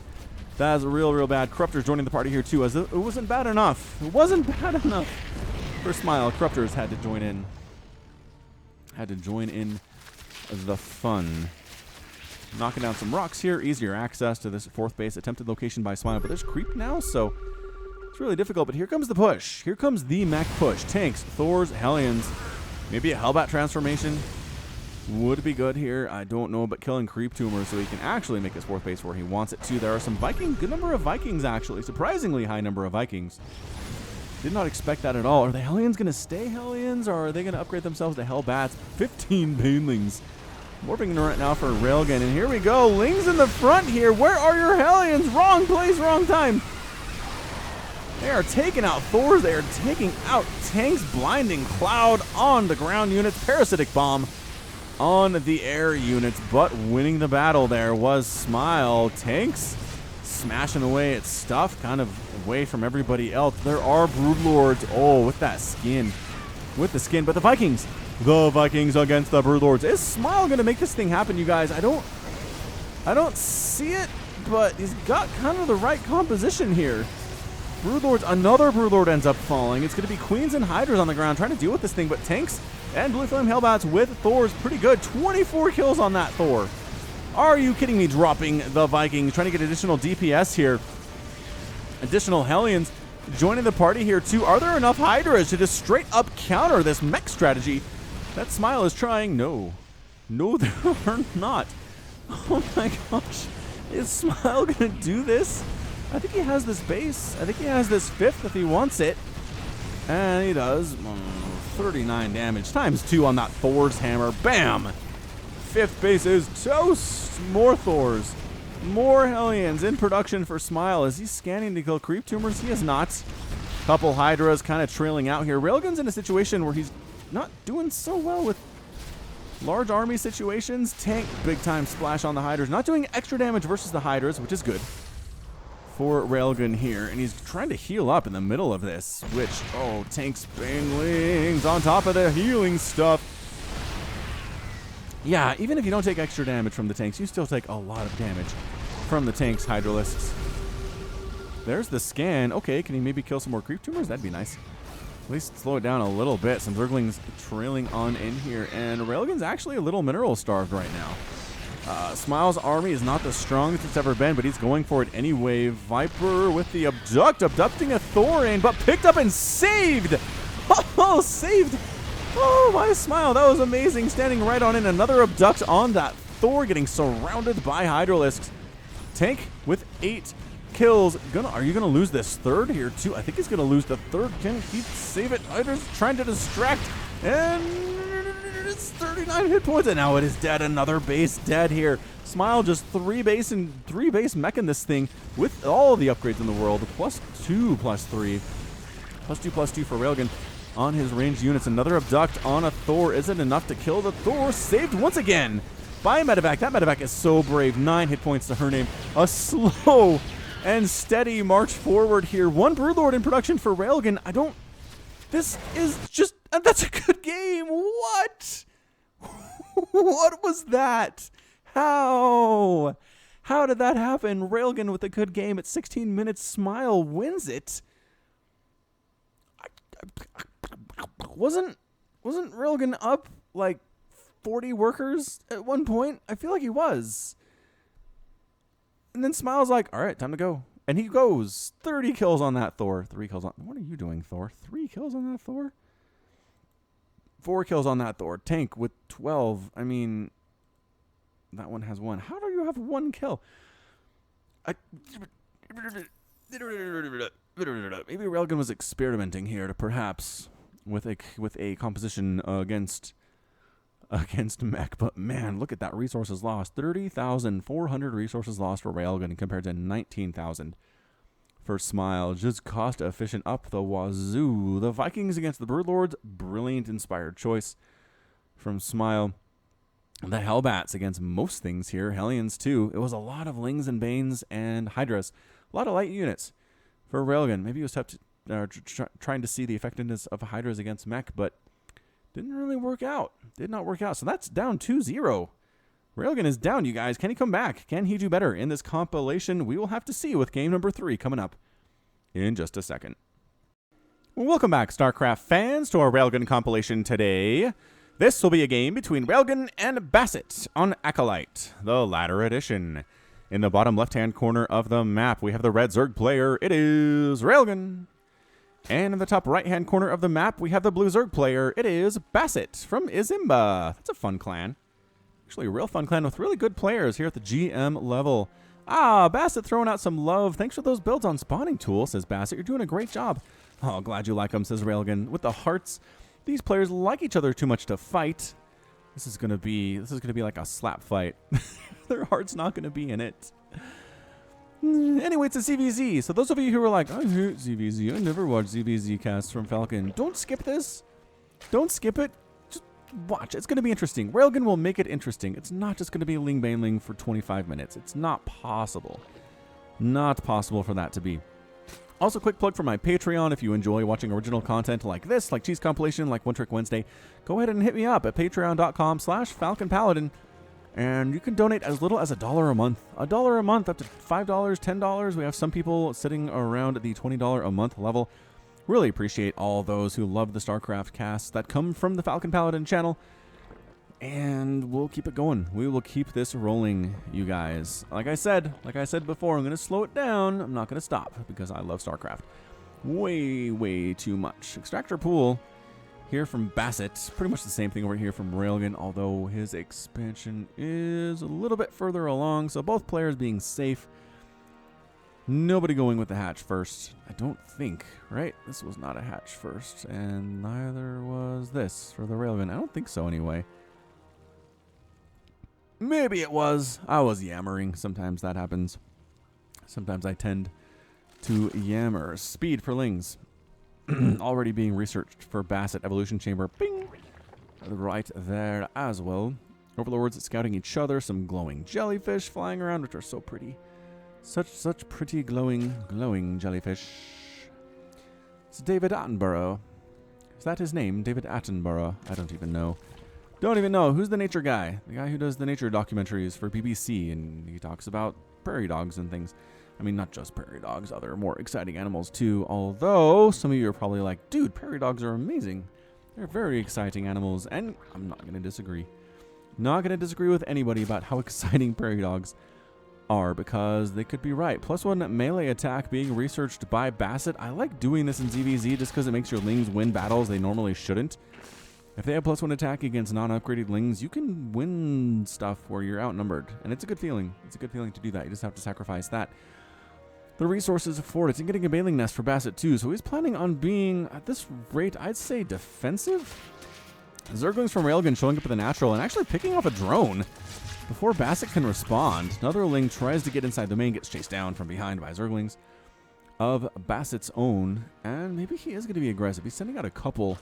S1: That is real bad. Corruptors joining the party here, too, as it wasn't bad enough. It wasn't bad enough for Smile. Corruptors had to join in. The fun. Knocking down some rocks here. Easier access to this fourth base. Attempted location by Smile, but there's creep now, so... it's really difficult, but here comes the push. Here comes the mech push. Tanks, Thors, Hellions. Maybe a Hellbat transformation would be good here. I don't know, but killing creep tumors so he can actually make his fourth base where he wants it to. There are some good number of Vikings, actually. Surprisingly high number of Vikings. Did not expect that at all. Are the Hellions going to stay Hellions, or are they going to upgrade themselves to Hellbats? 15 Banelings. Morphing right now for Railgun, and here we go. Lings in the front here. Where are your Hellions? Wrong place, wrong time. They are taking out Thors. They are taking out tanks. Blinding Cloud on the ground units. Parasitic Bomb on the air units. But winning the battle there was Smile. Tanks smashing away at stuff. Kind of away from everybody else. There are Broodlords. Oh, with that skin. With the skin. But the Vikings. The Vikings against the Broodlords. Is Smile going to make this thing happen, you guys? I don't see it. But he's got kind of the right composition here. Broodlords, another Broodlord ends up falling. It's going to be Queens and Hydras on the ground trying to deal with this thing, but tanks and Blue Flame Hellbats with Thors pretty good. 24 kills on that Thor. Are you kidding me? Dropping the Vikings, trying to get additional DPS here. Additional Hellions joining the party here too. Are there enough Hydras to just straight up counter this mech strategy that Smile is trying? No, there are not. Oh my gosh. Is Smile going to do this? I think he has this base. I think he has this fifth if he wants it. And he does. 39 damage. ×2 on that Thor's hammer. Bam! Fifth base is toast. More Thors. More Hellions in production for Smile. Is he scanning to kill creep tumors? He is not. Couple Hydras kind of trailing out here. Railgun's in a situation where he's not doing so well with large army situations. Tank, big time splash on the Hydras. Not doing extra damage versus the Hydras, which is good for Railgun here, and he's trying to heal up in the middle of this, which, oh, tanks, Banelings on top of the healing stuff. Yeah, even if you don't take extra damage from the tanks, you still take a lot of damage from the tanks, Hydralisks. There's the scan. Okay, can he maybe kill some more creep tumors? That'd be nice. At least slow it down a little bit. Some Zerglings trailing on in here, and Railgun's actually a little mineral starved right now. Smile's army is not the strongest it's ever been, but he's going for it anyway. Viper with the abducting a Thorin, but picked up and saved! Oh, saved! Oh, my Smile, that was amazing. Standing right on in, another abduct on that Thor, getting surrounded by Hydralisks. Tank with 8 kills. Are you gonna lose this third here too? I think he's gonna lose the third. Can he save it? Hydra's trying to distract, and it's 39 hit points, and now it is dead. Another base dead here. Smile just 3 base meching this thing with all the upgrades in the world. +2, +3. +2/+2 for Railgan on his ranged units. Another abduct on a Thor. Isn't enough to kill the Thor. Saved once again by a medevac. That medevac is so brave. 9 hit points to her name. A slow and steady march forward here. 1 Broodlord in production for Railgan. This is just, that's a good game. What? What was that? How did that happen? Railgan with a good game at 16 minutes. Smile wins it. Wasn't Railgan up like 40 workers at one point? I feel like he was. And then Smile's like, all right, time to go. And he goes. 30 kills on that Thor. 3 kills on... What are you doing, Thor? 3 kills on that Thor? 4 kills on that Thor. Tank with 12. I mean, that one has 1. How do you have 1 kill? Maybe Railgan was experimenting here to perhaps with a composition against mech, but man, look at that resources lost. 30,400 resources lost for Railgan compared to 19,000 for Smile. Just cost efficient up the wazoo. The Vikings against the Broodlords, brilliant inspired choice from Smile. The Hellbats against most things here. Hellions too. It was a lot of Lings and Banes and Hydras. A lot of light units for Railgan. Maybe he was trying to see the effectiveness of Hydras against mech, but didn't really work out. Did not work out. So that's down 2-0. Railgan is down, you guys. Can he come back? Can he do better in this compilation? We will have to see with game number 3 coming up in just a second. Welcome back, StarCraft fans, to our Railgan compilation today. This will be a game between Railgan and Bassett on Acolyte, the latter edition. In the bottom left-hand corner of the map, we have the red Zerg player. It is Railgan. And in the top right-hand corner of the map, we have the blue Zerg player. It is Bassett from Izimba. That's a fun clan. Actually, a real fun clan with really good players here at the GM level. Bassett throwing out some love. Thanks for those builds on Spawning Tool, says Bassett. You're doing a great job. Oh, glad you like them, says Railgan. With the hearts, these players like each other too much to fight. This is gonna be like a slap fight. Their heart's not gonna be in it. Anyway, it's a ZVZ. So those of you who are like, I hate ZVZ. I never watch ZVZ casts from Falcon. Don't skip this. Don't skip it. Just watch. It's going to be interesting. Railgan will make it interesting. It's not just going to be Ling Baneling for 25 minutes. It's not possible. Not possible for that to be. Also, quick plug for my Patreon. If you enjoy watching original content like this, like Cheese Compilation, like One Trick Wednesday, go ahead and hit me up at patreon.com/FalconPaladin. And you can donate as little as $1 a month. $1 a month, up to $5, $10. We have some people sitting around the $20 a month level. Really appreciate all those who love the StarCraft casts that come from the Falcon Paladin channel. And we'll keep it going. We will keep this rolling, you guys. Like I said before, I'm going to slow it down. I'm not going to stop because I love StarCraft way, way too much. Extractor pool. Here from Bassett, pretty much the same thing over here from Railgan, although his expansion is a little bit further along, so both players being safe. Nobody going with the hatch first, I don't think, right? This was not a hatch first, and neither was this for the Railgan. I don't think so anyway. Maybe it was. I was yammering. Sometimes that happens. Sometimes I tend to yammer. Speed for Lings. Already being researched for Bassett Evolution Chamber. Bing! Right there as well. Overlords scouting each other. Some glowing jellyfish flying around, which are so pretty. Such pretty glowing jellyfish. It's David Attenborough. Is that his name? David Attenborough. I don't even know. Don't even know. Who's the nature guy? The guy who does the nature documentaries for BBC, and he talks about prairie dogs and things. I mean, not just prairie dogs, other more exciting animals too, although some of you are probably like, dude, prairie dogs are amazing. They're very exciting animals, and I'm not going to disagree. Not going to disagree with anybody about how exciting prairie dogs are, because they could be right. +1 melee attack being researched by Bassett. I like doing this in ZVZ just because it makes your Lings win battles they normally shouldn't. If they have +1 attack against non-upgraded lings, you can win stuff where you're outnumbered. And it's a good feeling. It's a good feeling to do that. You just have to sacrifice that. The resources afford it. And getting a Baneling Nest for Bassett too. So he's planning on being, at this rate, I'd say defensive. Zerglings from Railgan showing up with a natural and actually picking off a drone before Bassett can respond. Another Ling tries to get inside the main, gets chased down from behind by Zerglings of Bassett's own. And maybe he is going to be aggressive. He's sending out a couple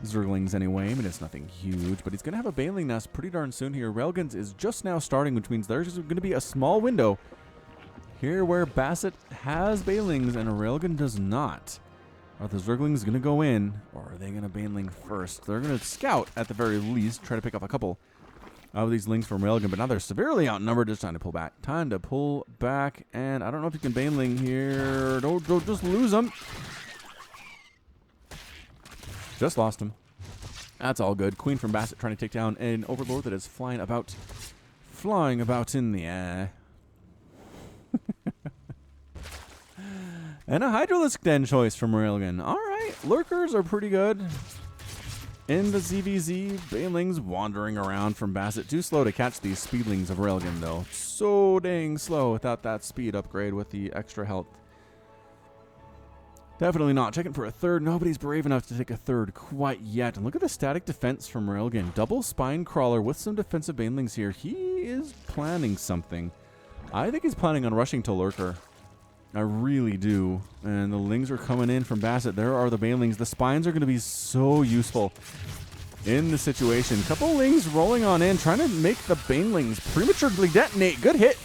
S1: Zerglings anyway. I mean, it's nothing huge, but he's going to have a Baneling Nest pretty darn soon here. Railguns is just now starting, which means there's going to be a small window here where Bassett has Banelings and Railgun does not. Are the Zerglings going to go in, or are they going to Baneling first? They're going to scout at the very least, try to pick off a couple of these Lings from Railgun, but now they're severely outnumbered. It's time to pull back. Time to pull back, and I don't know if you can Baneling here. Don't just lose them. Just lost him. That's all good. Queen from Bassett trying to take down an Overlord that is flying about in the air. And a Hydralisk Den choice from Railgun. All right, Lurkers are pretty good. In the ZVZ, Banelings wandering around from Bassett. Too slow to catch these Speedlings of Railgun, though. So dang slow without that speed upgrade with the extra health. Definitely not. Checking for a third. Nobody's brave enough to take a third quite yet. And look at the static defense from Railgun. Double Spine Crawler with some defensive Banelings here. He is planning something. I think he's planning on rushing to Lurker. I really do. And the Lings are coming in from Bassett. There are the Banelings. The Spines are going to be so useful in the situation. Couple Lings rolling on in, trying to make the Banelings prematurely detonate. Good hit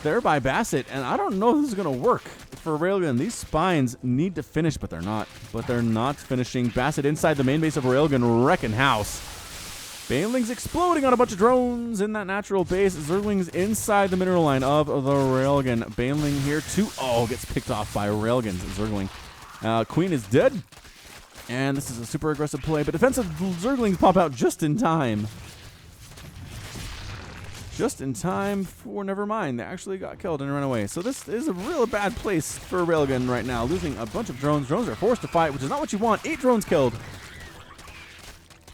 S1: there by Bassett. And I don't know if this is going to work for Railgun. These Spines need to finish, but they're not. But they're not finishing. Bassett inside the main base of Railgun, wrecking house. Banelings exploding on a bunch of drones in that natural base. Zerglings inside the mineral line of the Railgun. Baneling here too. Oh, gets picked off by Railgun's Zergling. Queen is dead. And this is a super aggressive play, but defensive Zerglings pop out just in time. Just in time for, never mind, they actually got killed and ran away. So this is a real bad place for Railgun right now. Losing a bunch of drones. Drones are forced to fight, which is not what you want. 8 drones killed.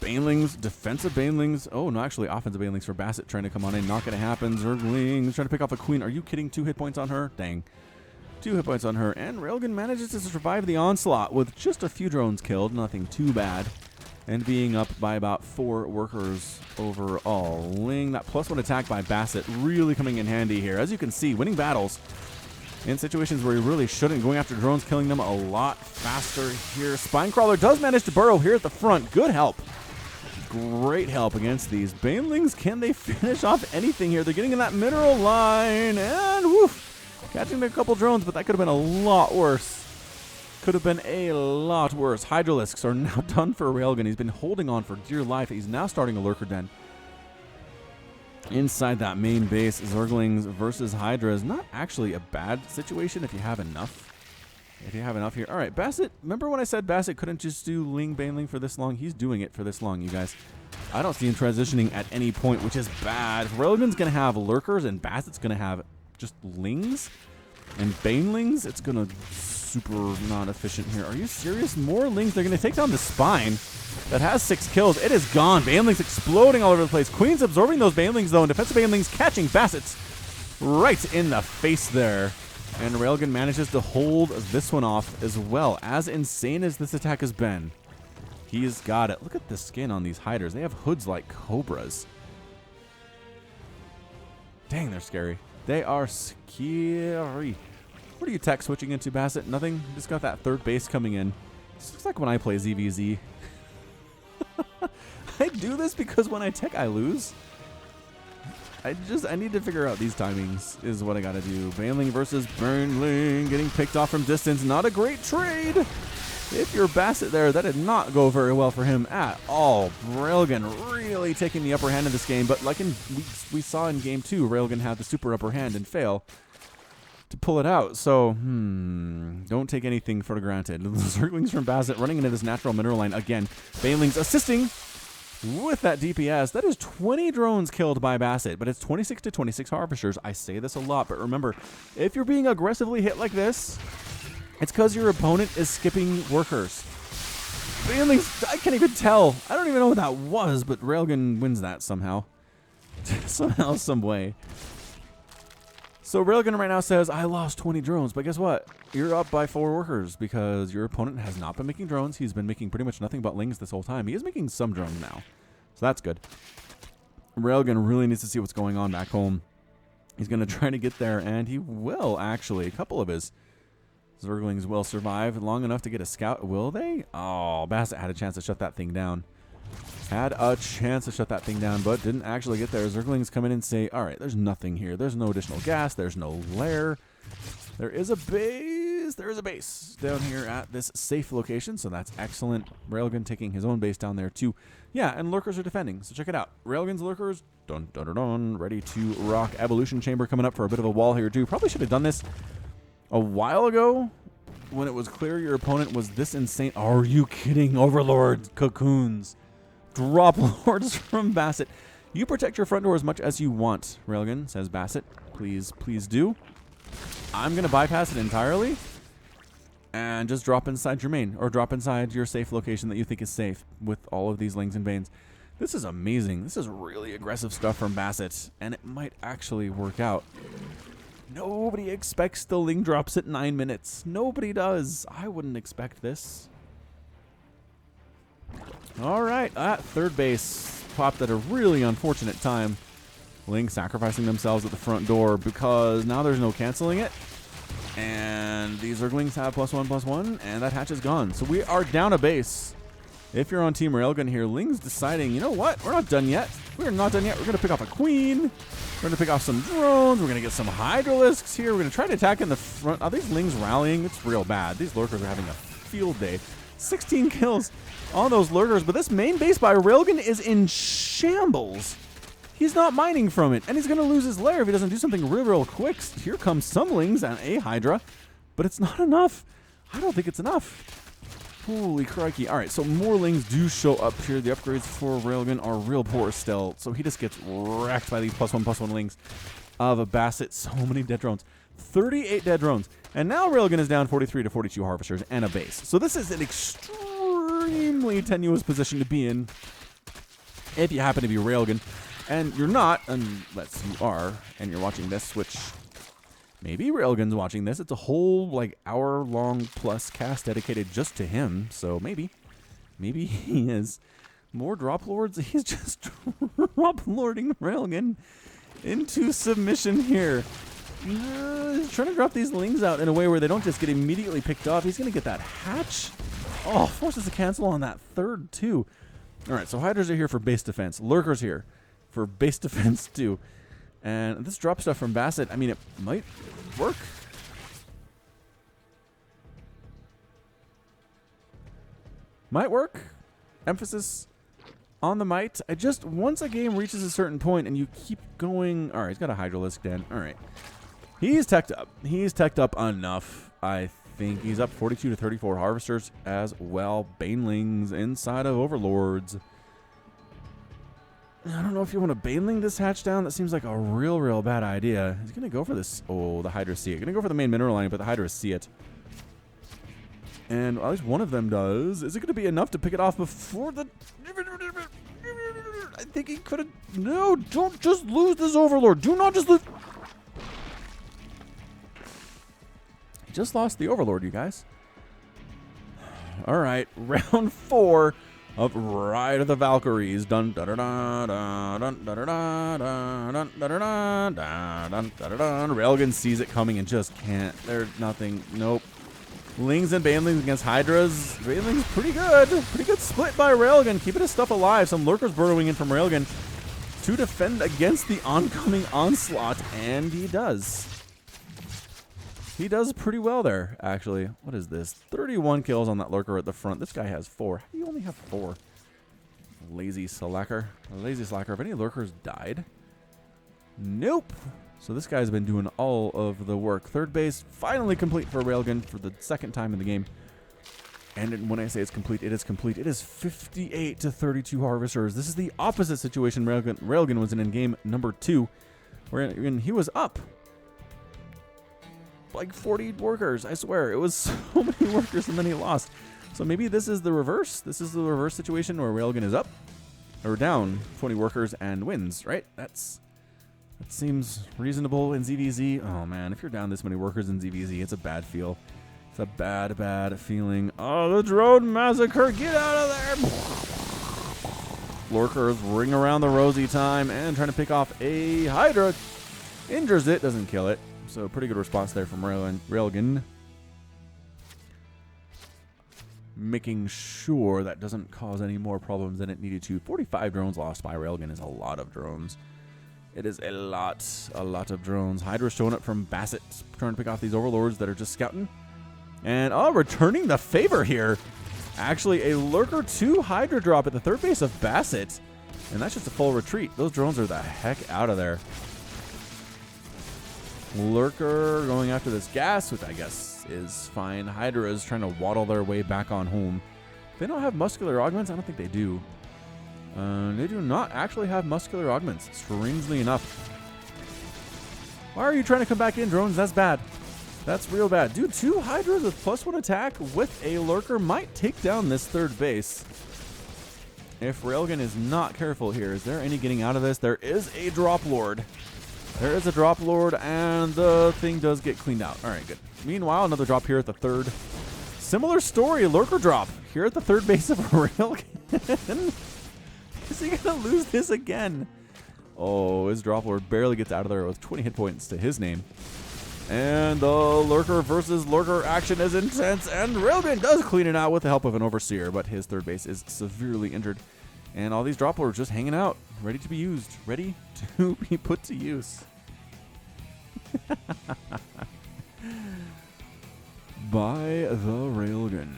S1: Banelings, defensive Banelings. Oh, no, actually offensive Banelings for Bassett trying to come on in. Not going to happen. Zerglings trying to pick off a Queen. Are you kidding? 2 hit points on her? Dang. 2 hit points on her. And Railgun manages to survive the onslaught with just a few drones killed. Nothing too bad. And being up by about 4 workers overall. Ling, that +1 attack by Bassett really coming in handy here. As you can see, winning battles in situations where you really shouldn't. Going after drones, killing them a lot faster here. Spinecrawler does manage to burrow here at the front. Good help. Great help against these Banelings. Can they finish off anything here? They're getting in that mineral line and woof, catching a couple drones, but that could have been a lot worse. Could have been a lot worse. Hydralisks are now done for Railgun. He's been holding on for dear life. He's now starting a Lurker Den. Inside that main base, Zerglings versus Hydra is not actually a bad situation if you have enough. If you have enough here. All right, Bassett. Remember when I said Bassett couldn't just do Ling Baneling for this long? He's doing it for this long, you guys. I don't see him transitioning at any point, which is bad. Railgun's going to have Lurkers, and Bassett's going to have just Lings and Banelings. It's going to super not efficient here. Are you serious? More Lings. They're going to take down the Spine that has 6 kills. It is gone. Banelings exploding all over the place. Queen's absorbing those Banelings, though, and defensive Banelings catching Bassett's right in the face there. And Railgun manages to hold this one off as well. As insane as this attack has been, he's got it. Look at the skin on these Hydras. They have hoods like cobras. Dang, they're scary. They are scary. What are you tech switching into, Bassett? Nothing? Just got that third base coming in. This looks like when I play ZVZ. I do this because when I tech, I lose. I need to figure out these timings is what I got to do. Baneling versus Burnling, getting picked off from distance. Not a great trade. If you're Bassett there, that did not go very well for him at all. Railgun really taking the upper hand in this game, but like we saw in game 2, Railgun had the super upper hand and fail to pull it out. So, don't take anything for granted. The Zerglings from Bassett running into this natural mineral line again. Banelings assisting with that DPS. That is 20 drones killed by Bassett, but it's 26 to 26 Harvesters. I say this a lot, but remember, if you're being aggressively hit like this, it's because your opponent is skipping workers. Banelings, I can't even tell. I don't even know what that was, but Railgan wins that somehow. Somehow, some way. So Railgun right now says, I lost 20 drones, but guess what? You're up by 4 workers because your opponent has not been making drones. He's been making pretty much nothing but lings this whole time. He is making some drones now, so that's good. Railgun really needs to see what's going on back home. He's going to try to get there, and he will, actually. A couple of his Zerglings will survive long enough to get a scout. Will they? Oh, Bassett had a chance to shut that thing down. Had a chance to shut that thing down, but didn't actually get there. Zerglings come in and say, all right, there's nothing here. There's no additional gas. There's no lair. There is a base. There is a base down here at this safe location, so that's excellent. Railgun taking his own base down there, too. Yeah, and lurkers are defending, so check it out. Railgun's lurkers, dun, dun, dun, dun, ready to rock. Evolution Chamber coming up for a bit of a wall here, too. Probably should have done this a while ago when it was clear your opponent was this insane. Are you kidding? Overlord cocoons. Drop lords from Bassett. You protect your front door as much as you want, Railgun, says Bassett. Please, please do. I'm going to bypass it entirely and just drop inside your main, or drop inside your safe location that you think is safe with all of these lings and banes. This is amazing. This is really aggressive stuff from Bassett, and it might actually work out. Nobody expects the ling drops at 9 minutes. Nobody does. I wouldn't expect this. All right, at third base, popped at a really unfortunate time. Ling sacrificing themselves at the front door because now there's no canceling it. And these Zerglings have +1/+1, and that hatch is gone. So we are down a base. If you're on Team Railgun here, Ling's deciding, you know what? We're not done yet. We're not done yet. We're going to pick off a queen. We're going to pick off some drones. We're going to get some Hydralisks here. We're going to try to attack in the front. Are these Lings rallying? It's real bad. These lurkers are having a field day. 16 kills on those lurkers, but this main base by Railgun is in shambles. He's not mining from it, and he's going to lose his lair if he doesn't do something real quick. Here comes some Lings and a Hydra, but it's not enough. I don't think it's enough. Holy crikey. All right, so more Lings do show up here. The upgrades for Railgun are real poor still, so he just gets wrecked by these +1/+1 Lings of a Bassett. So many dead drones. 38 dead drones. And now Railgun is down 43 to 42 harvesters and a base. So this is an extremely tenuous position to be in if you happen to be Railgun. And you're not, unless you are, and you're watching this, which maybe Railgun's watching this. It's a whole, like, hour-long plus cast dedicated just to him. So maybe he is. More drop lords. He's just drop lording Railgun into submission here. He's trying to drop these Lings out in a way where they don't just get immediately picked off. He's going to get that hatch. Oh, forces a cancel on that third, too. All right, so Hydras are here for base defense. Lurkers here for base defense, too. And this drop stuff from Bassett, I mean, it might work. Might work. Emphasis on the might. Once a game reaches a certain point and you keep going. All right, he's got a Hydralisk den. All right. He's teched up. He's teched up enough. I think he's up 42 to 34 harvesters as well. Banelings inside of Overlords. I don't know if you want to Baneling this hatch down. That seems like a real bad idea. He's going to go for this. Oh, the Hydra see it. Going to go for the main mineral line, but the Hydra see it. And at least one of them does. Is it going to be enough to pick it off before the... I think he could have... No, don't just lose this Overlord. Do not just lose... He just lost the Overlord, you guys. All right, round 4 of Ride of the Valkyries. Dun da da da dun da da da dun da da da dun da da da. Railgun sees it coming and just can't. There's nothing. Nope. Lings and Banelings against Hydras. Banelings pretty good. Pretty good split by Railgun. Keeping his stuff alive. Some lurkers burrowing in from Railgun to defend against the oncoming onslaught, and he does. He does pretty well there, actually. What is this? 31 kills on that lurker at the front. This guy has 4. How do you only have 4? Lazy slacker. Lazy slacker. Have any lurkers died? Nope. So this guy's been doing all of the work. Third base finally complete for Railgun for the second time in the game. And when I say it's complete, it is complete. It is 58 to 32 harvesters. This is the opposite situation Railgun was in game number 2, where he was up like 40 workers. I swear, it was so many workers, and then he lost. So maybe this is the reverse. This is the reverse situation where Railgun is up or down 20 workers and wins, right? That seems reasonable in ZVZ. Oh man, if you're down this many workers in ZVZ, it's a bad feel. It's a bad, bad feeling. Oh, the drone massacre! Get out of there! Lurkers ring around the rosy time and trying to pick off a Hydra. Injures it, doesn't kill it. So pretty good response there from Railgun. Making sure that doesn't cause any more problems than it needed to. 45 drones lost by Railgun is a lot of drones. It is a lot of drones. Hydra's showing up from Bassett, trying to pick off these overlords that are just scouting. And, oh, returning the favor here. Actually, a Lurker 2 Hydra drop at the third base of Bassett. And that's just a full retreat. Those drones are the heck out of there. Lurker going after this gas, which I guess is fine. Hydra is trying to waddle their way back on home. They don't have muscular augments? I don't think they do. They do not actually have muscular augments, strangely enough. Why are you trying to come back in, drones? That's bad. That's real bad. Dude, 2 Hydras with +1 attack with a Lurker might take down this third base. If Railgun is not careful here, is there any getting out of this? There is a Drop Lord. There is a Drop Lord, and the thing does get cleaned out. All right, good. Meanwhile, another drop here at the third. Similar story, Lurker drop here at the third base of Railgun. Is he going to lose this again? Oh, his Drop Lord barely gets out of there with 20 hit points to his name. And the Lurker versus Lurker action is intense, and Railgun does clean it out with the help of an Overseer, but his third base is severely injured. And all these Drop Lords just hanging out, ready to be used, ready to be put to use. By the Railgun.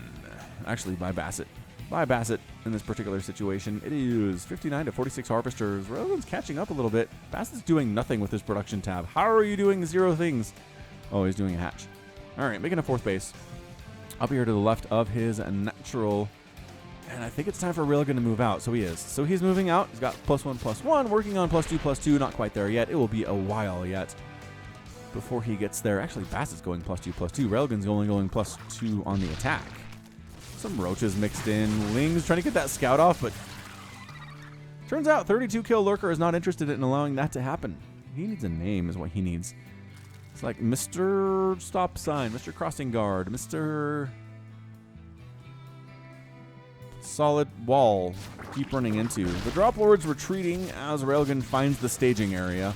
S1: Actually, by Bassett. By Bassett in this particular situation. It is 59 to 46 Harvesters. Railgun's catching up a little bit. Bassett's doing nothing with his production tab. How are you doing 0 things? Oh, he's doing a hatch. All right, making a 4th base. Up here to the left of his natural. And I think it's time for Railgun to move out. So he is. So he's moving out. He's got +1/+1, working on +2/+2. Not quite there yet. It will be a while yet before he gets there. Actually, Bassett's going +2/+2. Railgun's only going +2 on the attack. Some roaches mixed in. Ling's trying to get that scout off, but turns out 32 kill Lurker is not interested in allowing that to happen. He needs a name is what he needs. It's like Mr. Stop Sign, Mr. Crossing Guard, Mr. Solid Wall. Keep running into. The Drop Lord's retreating as Railgun finds the staging area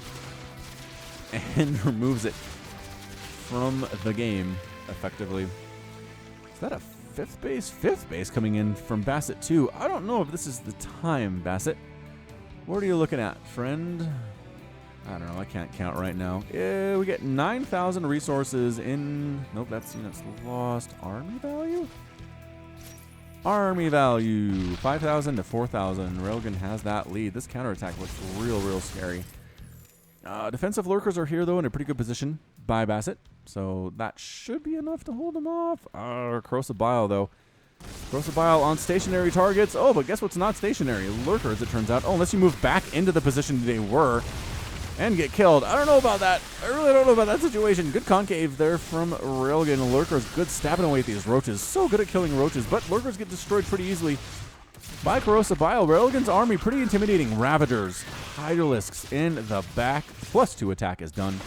S1: and removes it from the game effectively. Is that a 5th base? 5th base coming in from Bassett too. I don't know if this is the time, Bassett. What are you looking at, friend? I don't know. I can't count right now. We get 9,000 resources in... Nope, that's units lost. Army value? Army value. 5,000 to 4,000. Railgun has that lead. This counterattack looks real scary. Defensive Lurkers are here, though, in a pretty good position by Bassett. So that should be enough to hold them off. Corrosive Bile, though. Corrosive Bile on stationary targets. Oh, but guess what's not stationary? Lurkers, it turns out. Oh, unless you move back into the position they were and get killed. I don't know about that. I really don't know about that situation. Good concave there from Railgun. Lurkers, good stabbing away at these roaches. So good at killing roaches, but Lurkers get destroyed pretty easily by Corrosive Bile. Railgun's army, pretty intimidating. Ravagers, Hydralisks in the back. +2 attack is done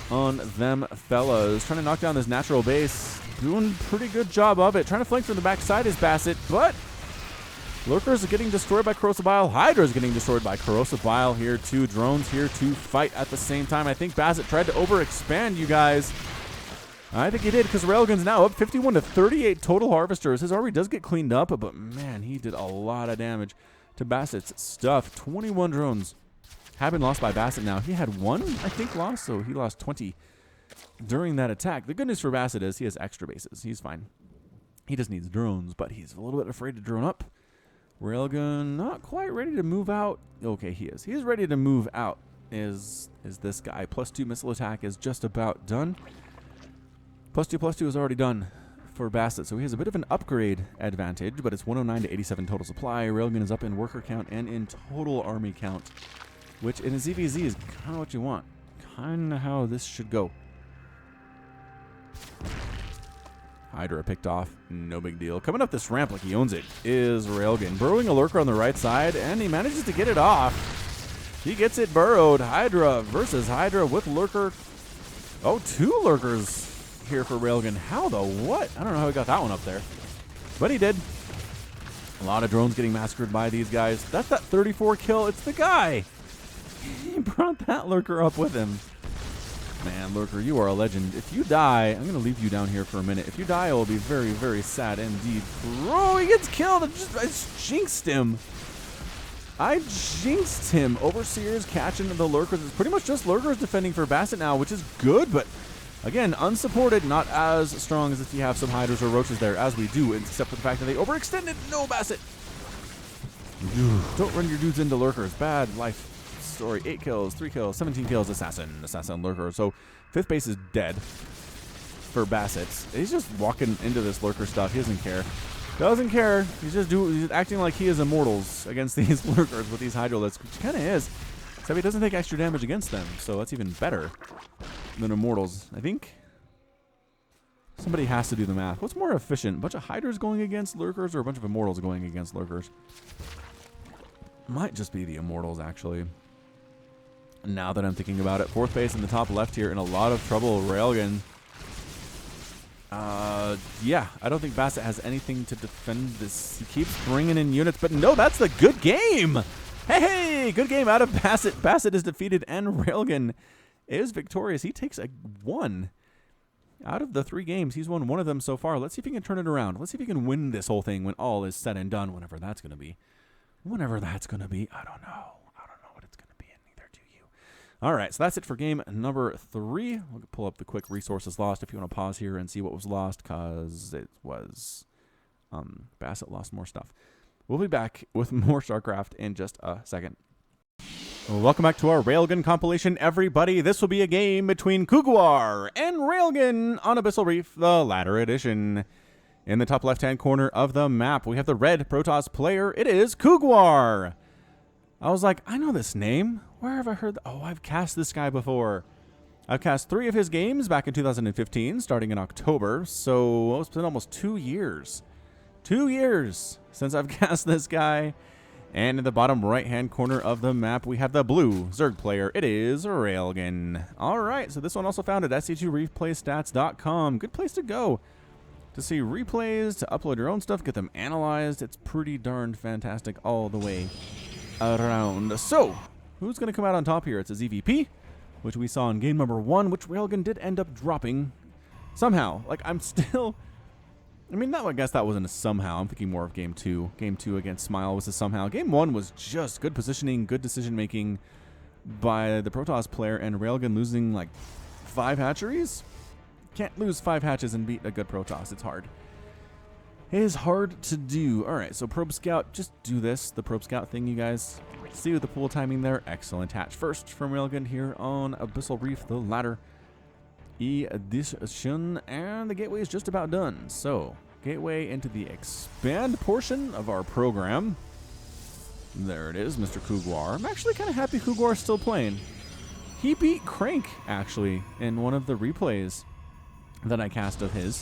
S1: on them fellas. Trying to knock down this natural base. Doing a pretty good job of it. Trying to flank from the backside is Bassett, but Lurkers are getting destroyed by Corrosive Bile. Hydra is getting destroyed by Corrosive Bile here too. Drones here to fight at the same time. I think Bassett tried to overexpand, you guys. I think he did, because Railgun's now up 51 to 38 total Harvesters. His army does get cleaned up, but man, he did a lot of damage to Bassett's stuff. 21 drones have been lost by Bassett now. He had 1, I think, lost, so he lost 20 during that attack. The good news for Bassett is he has extra bases. He's fine. He just needs drones, but he's a little bit afraid to drone up. Railgun not quite ready to move out. Okay, he is. He is ready to move out. Is this guy. +2 missile attack is just about done. +2/+2 is already done for Bassett, so he has a bit of an upgrade advantage, but it's 109 to 87 total supply. Railgun is up in worker count and in total army count, which in a ZVZ is kind of what you want. Kind of how this should go. Hydra picked off. No big deal. Coming up this ramp like he owns it is Railgan. Burrowing a lurker on the right side, and he manages to get it off. He gets it burrowed. Hydra versus Hydra with lurker. Oh, 2 lurkers here for Railgan. How the what? I don't know how he got that one up there. But he did. A lot of drones getting massacred by these guys. That's that 34 kill. It's the guy. He brought that lurker up with him. Man, lurker, you are a legend. If you die, I'm going to leave you down here for a minute. If you die, I will be very, very sad indeed. Bro, he gets killed. I jinxed him. I jinxed him. Overseer's catching the lurkers. It's pretty much just lurkers defending for Bassett now, which is good, but again, unsupported, not as strong as if you have some hydras or roaches there, as we do, except for the fact that they overextended. No, Bassett. Don't run your dudes into lurkers. Bad life story. 8 kills, 3 kills, 17 kills, assassin, lurker. So 5th base is dead for Bassett. He's just walking into this lurker stuff. He doesn't care. Doesn't care. He's acting like he is immortals against these lurkers with these hydroliths, which kind of is. Except he doesn't take extra damage against them, so that's even better than immortals. I think somebody has to do the math. What's more efficient? A bunch of hydras going against lurkers or a bunch of immortals going against lurkers? Might just be the immortals, actually. Now that I'm thinking about it, 4th base in the top left here in a lot of trouble. Railgan. Yeah, I don't think Bassett has anything to defend this. He keeps bringing in units, but no, that's the good game. Hey, good game out of Bassett. Bassett is defeated, and Railgan is victorious. He takes a 1 out of the 3 games. He's won 1 of them so far. Let's see if he can turn it around. Let's see if he can win this whole thing when all is said and done, whenever that's going to be. Whenever that's going to be, I don't know. All right, so that's it for game number 3. We'll pull up the quick resources lost if you want to pause here and see what was lost, because it was Bassett lost more stuff. We'll be back with more StarCraft in just a second. Well, welcome back to our Railgun compilation, everybody. This will be a game between Couguar and Railgun on Abyssal Reef, the latter edition. In the top left-hand corner of the map, we have the red Protoss player. It is Couguar. I was like, I know this name. Where have I heard? Oh, I've cast this guy before. I've cast 3 of his games back in 2015, starting in October. So it's been almost 2 years. 2 years since I've cast this guy. And in the bottom right-hand corner of the map, we have the blue Zerg player. It is Railgan. All right, so this one also found at sc2replaystats.com. Good place to go to see replays, to upload your own stuff, get them analyzed. It's pretty darn fantastic all the way around. So, who's going to come out on top here? It's a ZVP, which we saw in game number 1, which Railgun did end up dropping somehow. Like, I'm still... I mean, I guess that wasn't a somehow. I'm thinking more of game 2. Game 2 against Smile was a somehow. Game 1 was just good positioning, good decision-making by the Protoss player, and Railgun losing, like, 5 hatcheries? Can't lose 5 hatches and beat a good Protoss. It's hard. It is hard to do. All right, so Probe Scout, just do this, the Probe Scout thing, you guys. See with the pool timing there. Excellent. Hatch first from Railgun here on Abyssal Reef, the latter edition. And the gateway is just about done. So, gateway into the expand portion of our program. There it is, Mr. Couguar. I'm actually kind of happy Couguar is still playing. He beat Crank, actually, in one of the replays that I cast of his.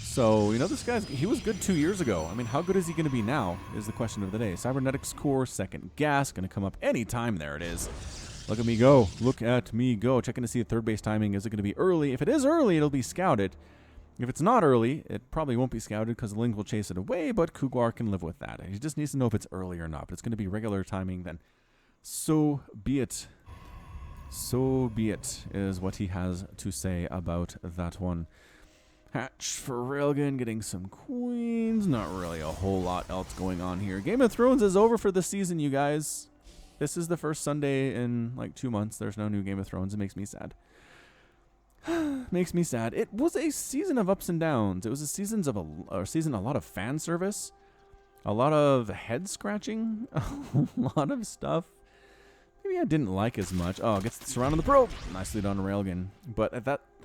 S1: So, you know, this guy's, he was good 2 years ago. I mean, how good is he going to be now is the question of the day. Cybernetics Core, second gas, going to come up anytime. There it is. Look at me go. Look at me go. Checking to see the 3rd base timing. Is it going to be early? If it is early, it'll be scouted. If it's not early, it probably won't be scouted because the Link will chase it away, but Couguar can live with that. He just needs to know if it's early or not. But it's going to be regular timing, then so be it. So be it, is what he has to say about that one. Hatch for Railgun, getting some queens. Not really a whole lot else going on here. Game of Thrones is over for the season, you guys. This is the first Sunday in like 2 months. There's no new Game of Thrones. It makes me sad. Makes me sad. It was a season of ups and downs. It was a season of a lot of fan service, a lot of head scratching, a lot of stuff maybe I didn't like as much. Oh, gets surrounded the probe. Nicely done, Railgun. But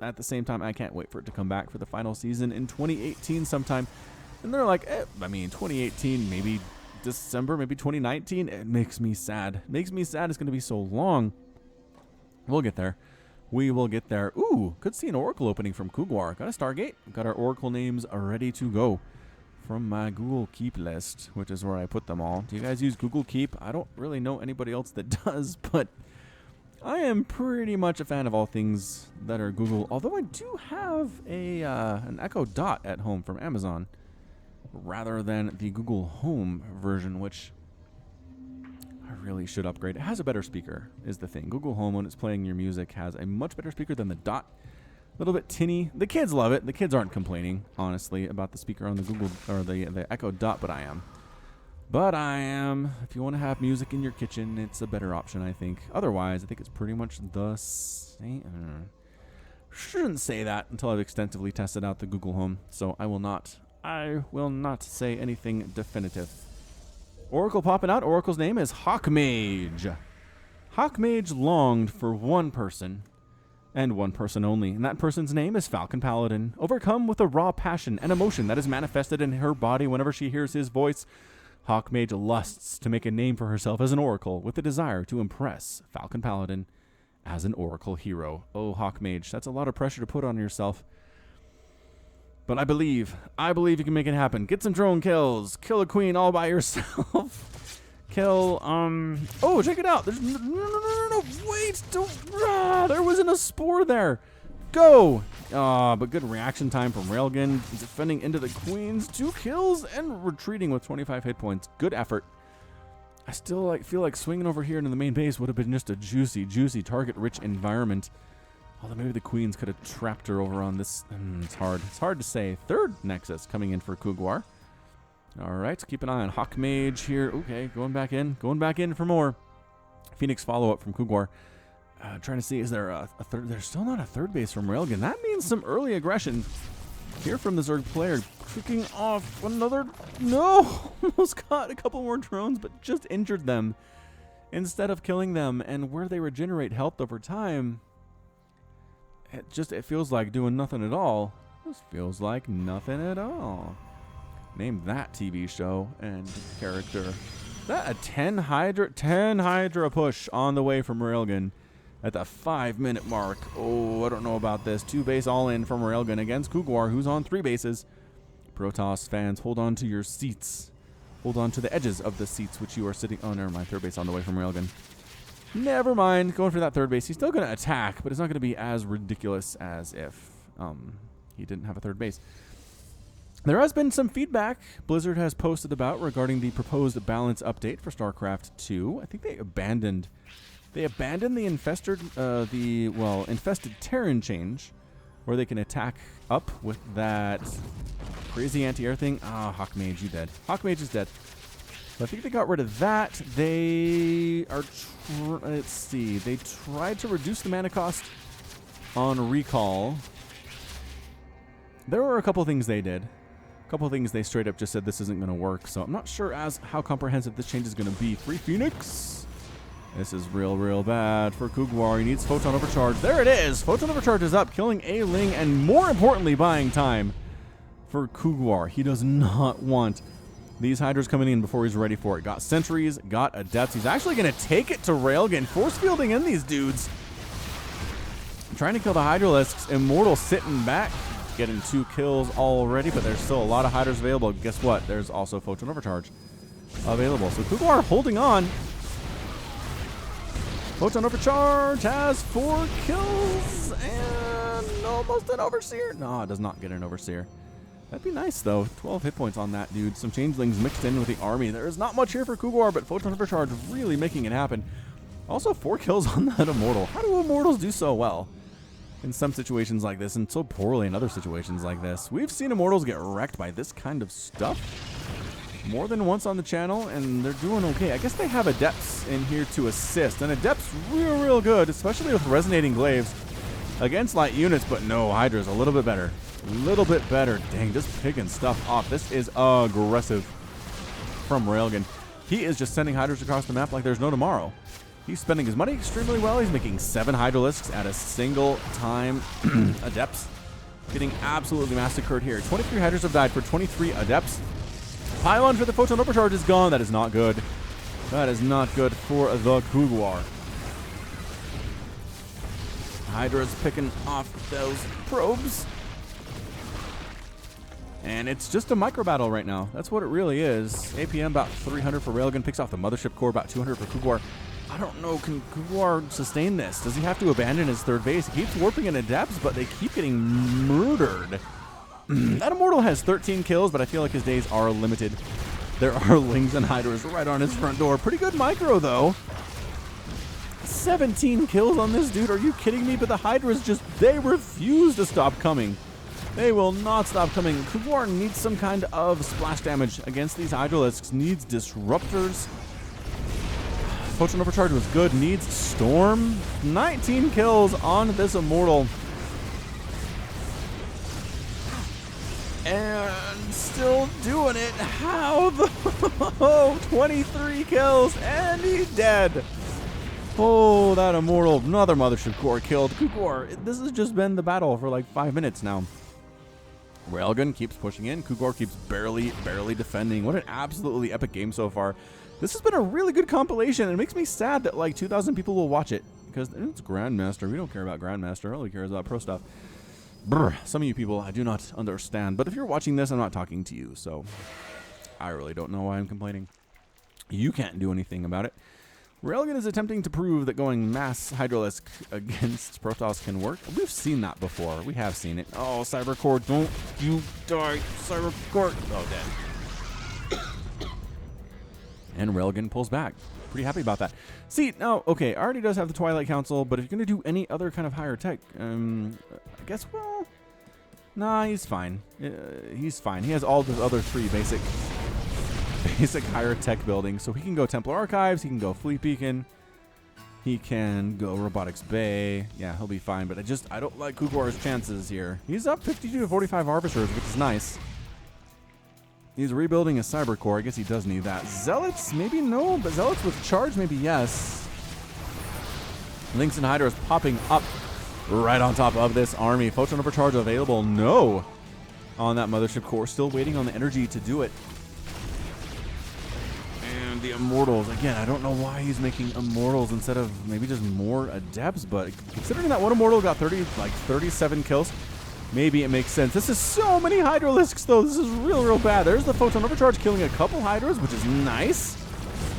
S1: at the same time, I can't wait for it to come back for the final season in 2018 sometime. And they're like, I mean, 2018, maybe December, maybe 2019. It makes me sad. It makes me sad it's going to be so long. We'll get there. We will get there. Ooh, could see an Oracle opening from Cougar. Got a Stargate. Got our Oracle names ready to go from my Google Keep list, which is where I put them all. Do you guys use Google Keep? I don't really know anybody else that does, but I am pretty much a fan of all things that are Google, although I do have a an Echo Dot at home from Amazon rather than the Google Home version, which I really should upgrade. It has a better speaker, is the thing. Google Home, when it's playing your music, has a much better speaker than the Dot. A little bit tinny. The kids love it. The kids aren't complaining, honestly, about the speaker on the Google or the Echo Dot, but I am. But I am. If you want to have music in your kitchen, it's a better option, I think. Otherwise, I think it's pretty much the same. Shouldn't say that until I've extensively tested out the Google Home, so I will not say anything definitive. Oracle popping out. Oracle's name is Hawkmage. Hawkmage longed for one person, and one person only, and that person's name is Falcon Paladin. Overcome with a raw passion and emotion that is manifested in her body whenever she hears his voice, Hawkmage lusts to make a name for herself as an Oracle with the desire to impress Falcon Paladin as an Oracle hero. Oh, Hawkmage, that's a lot of pressure to put on yourself. But I believe you can make it happen. Get some drone kills. Kill a queen all by yourself. Kill, oh, check it out. There's, no, wait, don't, there wasn't a spore there. Go. But good reaction time from Railgan. Defending into the queens. 2 kills and retreating with 25 hit points. Good effort. I still feel like swinging over here into the main base would have been just a juicy, target-rich environment. Although maybe the queens could have trapped her over on this. It's hard. It's hard to say. 3rd Nexus coming in for Cougar. All right, so keep an eye on Hawkmage here. Okay, going back in for more. Phoenix follow-up from Cougar. Trying to see, is there a third? There's still not a 3rd base from Railgan. That means some early aggression here from the Zerg player. Kicking off another. No! Almost got a couple more drones, but just injured them instead of killing them. And where they regenerate health over time, it feels like doing nothing at all. Just feels like nothing at all. Name that TV show and character. That a 10 Hydra push on the way from Railgan at the 5-minute mark. Oh, I don't know about this. 2 base all in from Railgan against Cougar, who's on 3 bases. Protoss fans, hold on to your seats. Hold on to the edges of the seats which you are sitting. Oh, never mind. 3rd base on the way from Railgan. Never mind. Going for that 3rd base. He's still going to attack, but it's not going to be as ridiculous as if he didn't have a 3rd base. There has been some feedback Blizzard has posted about regarding the proposed balance update for StarCraft 2. I think they abandoned the infested Terran change, where they can attack up with that crazy anti-air thing. Ah, Hawkmage, you dead. Hawkmage is dead. So I think they got rid of that. They are, let's see, they tried to reduce the mana cost on recall. There were a couple things they did. A couple things they straight up just said this isn't going to work, so I'm not sure as how comprehensive this change is going to be. Free Phoenix. This is real bad for Cougar. He needs Photon Overcharge. There it is! Photon Overcharge is up, killing a Ling, and more importantly, buying time for Cougar. He does not want these Hydras coming in before he's ready for it. Got Sentries, got Adepts. He's actually going to take it to Railgun, force fielding in these dudes. Trying to kill the Hydralisks. Immortal sitting back. Getting 2 kills already, but there's still a lot of Hydras available. Guess what? There's also Photon Overcharge available. So Cougar holding on. Photon Overcharge has 4 kills and almost an Overseer. No, it does not get an Overseer. That'd be nice, though. 12 hit points on that, dude. Some Changelings mixed in with the army. There is not much here for Cougar, but Photon Overcharge really making it happen. Also, 4 kills on that Immortal. How do Immortals do so well in some situations like this and so poorly in other situations like this? We've seen Immortals get wrecked by this kind of stuff more than once on the channel, and they're doing okay. I guess they have Adepts in here to assist, and Adepts real good, especially with Resonating Glaives against light units, but no, Hydra's a little bit better. A little bit better. Dang, just picking stuff off. This is aggressive from Railgan. He is just sending Hydras across the map like there's no tomorrow. He's spending his money extremely well. He's making 7 Hydralisks at a single time. Adepts getting absolutely massacred here. 23 Hydras have died for 23 Adepts. Pylon for the Photon Overcharge is gone. That is not good. That is not good for the Cougar. Hydra's picking off those probes. And it's just a micro battle right now. That's what it really is. APM about 300 for Railgun. Picks off the mothership core, about 200 for Cougar. I don't know, can Cougar sustain this? Does he have to abandon his third base? He keeps warping into depths, but they keep getting murdered. That Immortal has 13 kills, but I feel like his days are limited. There are Lings and Hydras right on his front door. Pretty good micro, though. 17 kills on this dude. Are you kidding me? But the Hydras just, they refuse to stop coming. They will not stop coming. Cougar needs some kind of splash damage against these Hydralisks. Needs disruptors. Photon Overcharge was good. Needs Storm. 19 kills on this Immortal. And still doing it. How the... Oh, 23 kills and he's dead. Oh, that Immortal. Another Mothership Core killed. Cougar, this has just been the battle for like 5 minutes now. Railgun keeps pushing in. Cougar keeps barely defending. What an absolutely epic game so far. This has been a really good compilation. It makes me sad that like 2,000 people will watch it because it's Grandmaster. We don't care about Grandmaster. All we care is about pro stuff. Brr, some of you people I do not understand. But if you're watching this, I'm not talking to you. So I really don't know why I'm complaining. You can't do anything about it. Railgun is attempting to prove that going mass Hydralisk against Protoss can work. We've seen that before. We have seen it. Oh, Cybercore, don't you die. Cybercore. Oh, dead. And Railgun pulls back. Pretty happy about that. See, now, okay, already does have the Twilight Council, but if you're going to do any other kind of higher tech, I guess, well, nah, he's fine. He's fine. He has all the other three basic higher tech buildings. So he can go Templar Archives, he can go Fleet Beacon, he can go Robotics Bay. Yeah, he'll be fine, but I don't like Cougar's chances here. He's up 52 to 45 Harvesters, which is nice. He's rebuilding his Cyber Core. I guess he does need that. Zealots, maybe no, but Zealots with charge, maybe yes. Lynx and Hydra is popping up right on top of this army. Photon Overcharge available, no. On that Mothership Core, still waiting on the energy to do it. And the Immortals, again, I don't know why he's making Immortals instead of maybe just more Adepts, but considering that one Immortal got 37 kills, maybe it makes sense. This is so many Hydralisks, though. This is real bad. There's the Photon Overcharge killing a couple Hydras, which is nice.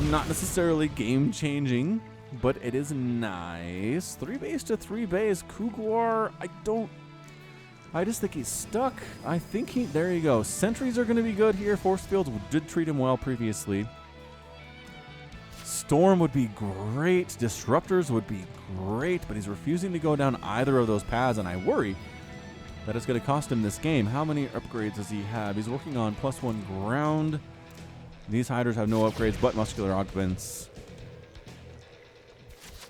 S1: Not necessarily game-changing, but it is nice. 3 base to 3 base. Cougar, I just think he's stuck. I think there you go. Sentries are going to be good here. Force Fields did treat him well previously. Storm would be great. Disruptors would be great, but he's refusing to go down either of those paths, and I worry that it's going to cost him this game. How many upgrades does he have? He's working on +1 ground. These Hydras have no upgrades but muscular augments,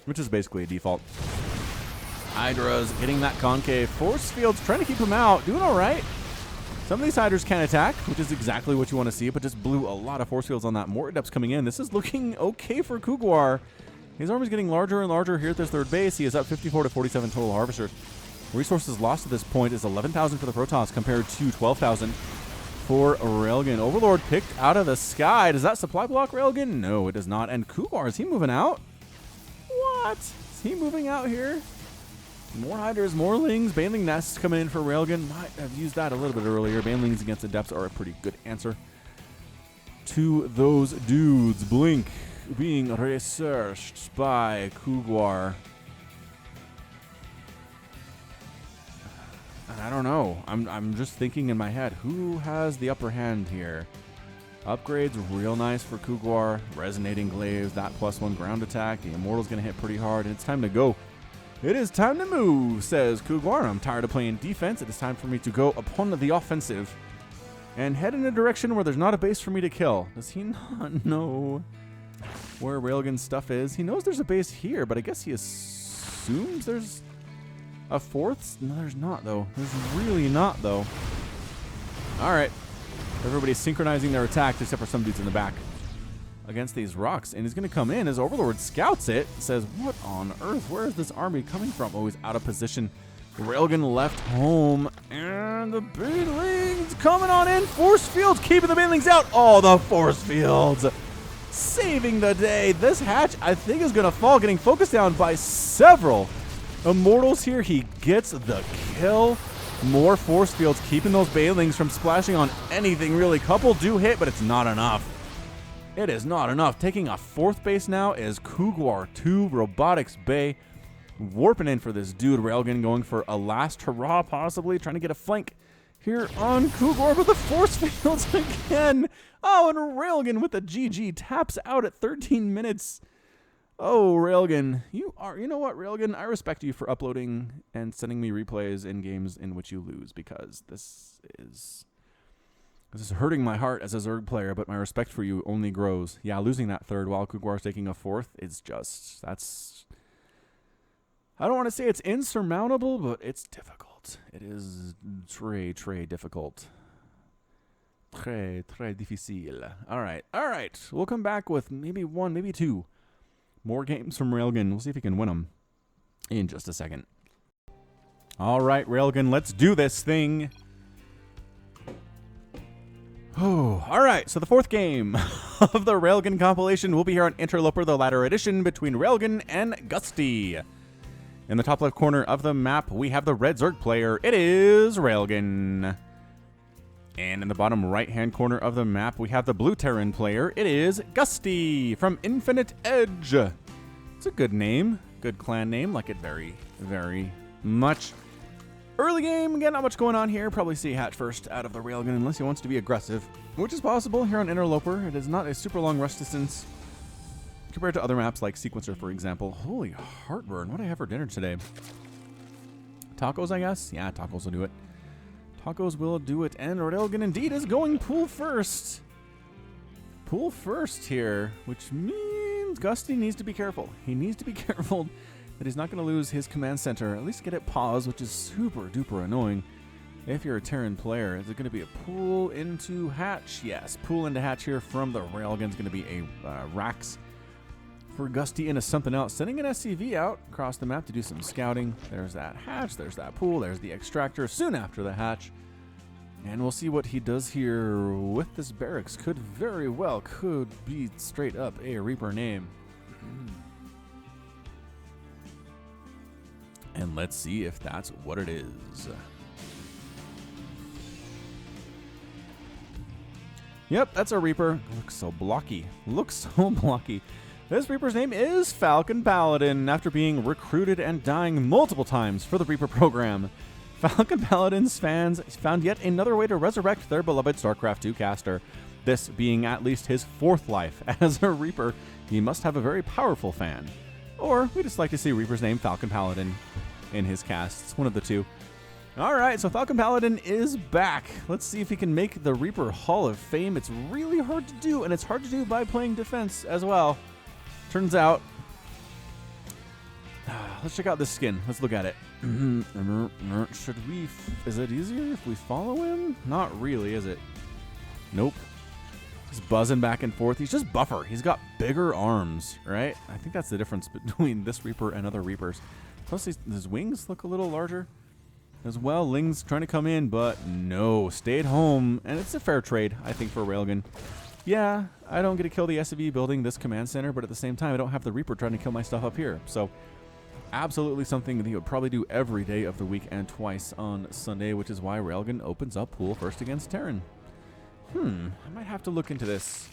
S1: which is basically a default. Hydra's getting that concave. Force Field's trying to keep him out. Doing all right. Some of these Hydras can attack, which is exactly what you want to see, but just blew a lot of Force Fields on that. More Adepts coming in. This is looking okay for Cougar. His army's getting larger and larger here at this third base. He is up 54 to 47 total Harvesters. Resources lost at this point is 11,000 for the Protoss compared to 12,000 for Railgun. Overlord picked out of the sky. Does that supply block Railgun? No, it does not. And Cougar, is he moving out? What? Is he moving out here? More Hydras, more Lings. Baneling Nests coming in for Railgun. Might have used that a little bit earlier. Banelings against Adepts are a pretty good answer to those dudes. Blink being researched by Cougar. I don't know. I'm just thinking in my head, who has the upper hand here? Upgrades, real nice for Cougar. Resonating Glaives, that +1 ground attack. The Immortal's going to hit pretty hard, and it's time to go. It is time to move, says Cougar. I'm tired of playing defense. It is time for me to go upon the offensive and head in a direction where there's not a base for me to kill. Does he not know where Railgun's stuff is? He knows there's a base here, but I guess he assumes there's a fourth? No, there's not, though. There's really not, though. All right. Everybody's synchronizing their attacks except for some dudes in the back against these rocks. And he's going to come in. His Overlord scouts it. Says, what on earth? Where is this army coming from? Oh, he's out of position. Railgun left home. And the Banelings coming on in. Force Fields keeping the Banelings out. Oh, the Force Fields saving the day. This hatch, I think, is going to fall. Getting focused down by several Immortals here. He gets the kill. More force fields, keeping those Bailings from splashing on anything, really. Couple do hit, but it's not enough. It is not enough. Taking a 4th base now is Cougar 2, Robotics Bay. Warping in for this dude. Railgan going for a last hurrah, possibly. Trying to get a flank here on Cougar, but the force fields again. Oh, and Railgan with the GG taps out at 13 minutes. Oh, Railgan, you know what, Railgan? I respect you for uploading and sending me replays in games in which you lose, because this is hurting my heart as a Zerg player, but my respect for you only grows. Yeah, losing that 3rd while Cougar's taking a 4th is just, I don't want to say it's insurmountable, but it's difficult. It is très difficult. Très difficile. All right. We'll come back with maybe 1, maybe 2 more games from Railgan. We'll see if he can win them in just a second. All right, Railgan, let's do this thing. Oh, all right. So the 4th game of the Railgan compilation will be here on Interloper, the latter edition between Railgan and Gusty. In the top left corner of the map, we have the red Zerg player. It is Railgan. And in the bottom right-hand corner of the map, we have the blue Terran player. It is Gusty from Infinite Edge. It's a good name. Good clan name. Like it very, very much. Early game, again, not much going on here. Probably see Hatch first out of the Railgun unless he wants to be aggressive, which is possible here on Interloper. It is not a super long rush distance compared to other maps like Sequencer, for example. Holy heartburn. What do I have for dinner today? Tacos, I guess? Yeah, tacos will do it. Tacos will do it, and Railgan indeed is going pool first. Pool first here, which means Gusty needs to be careful. He needs to be careful that he's not going to lose his command center, at least get it paused, which is super duper annoying if you're a Terran player. Is it going to be a pool into Hatch? Yes, pool into Hatch here from the Railgun is going to be a Rax for Gusty into something else. Sending an SCV out across the map to do some scouting. There's that Hatch, there's that pool, there's the extractor soon after the Hatch. And we'll see what he does here with this barracks. Could be straight up a Reaper name. And let's see if that's what it is. Yep, that's a Reaper. Looks so blocky. This Reaper's name is Falcon Paladin, after being recruited and dying multiple times for the Reaper program. Falcon Paladin's fans found yet another way to resurrect their beloved StarCraft 2 caster. This being at least his 4th life as a Reaper. He must have a very powerful fan. Or we just like to see Reaper's name Falcon Paladin in his casts. One of the two. Alright, so Falcon Paladin is back. Let's see if he can make the Reaper Hall of Fame. It's really hard to do, and it's hard to do by playing defense as well. Turns out, let's check out this skin. Let's look at it. Is it easier if we follow him? Not really, is it? Nope. He's buzzing back and forth. He's just buffer. He's got bigger arms, right? I think that's the difference between this Reaper and other Reapers. Plus, his wings look a little larger as well. Ling's trying to come in, but no. Stayed home, and it's a fair trade, I think, for Railgan. Yeah, I don't get to kill the SCV building this command center, but at the same time, I don't have the Reaper trying to kill my stuff up here. So, absolutely something that he would probably do every day of the week and twice on Sunday, which is why Railgan opens up pool first against Terran. I might have to look into this.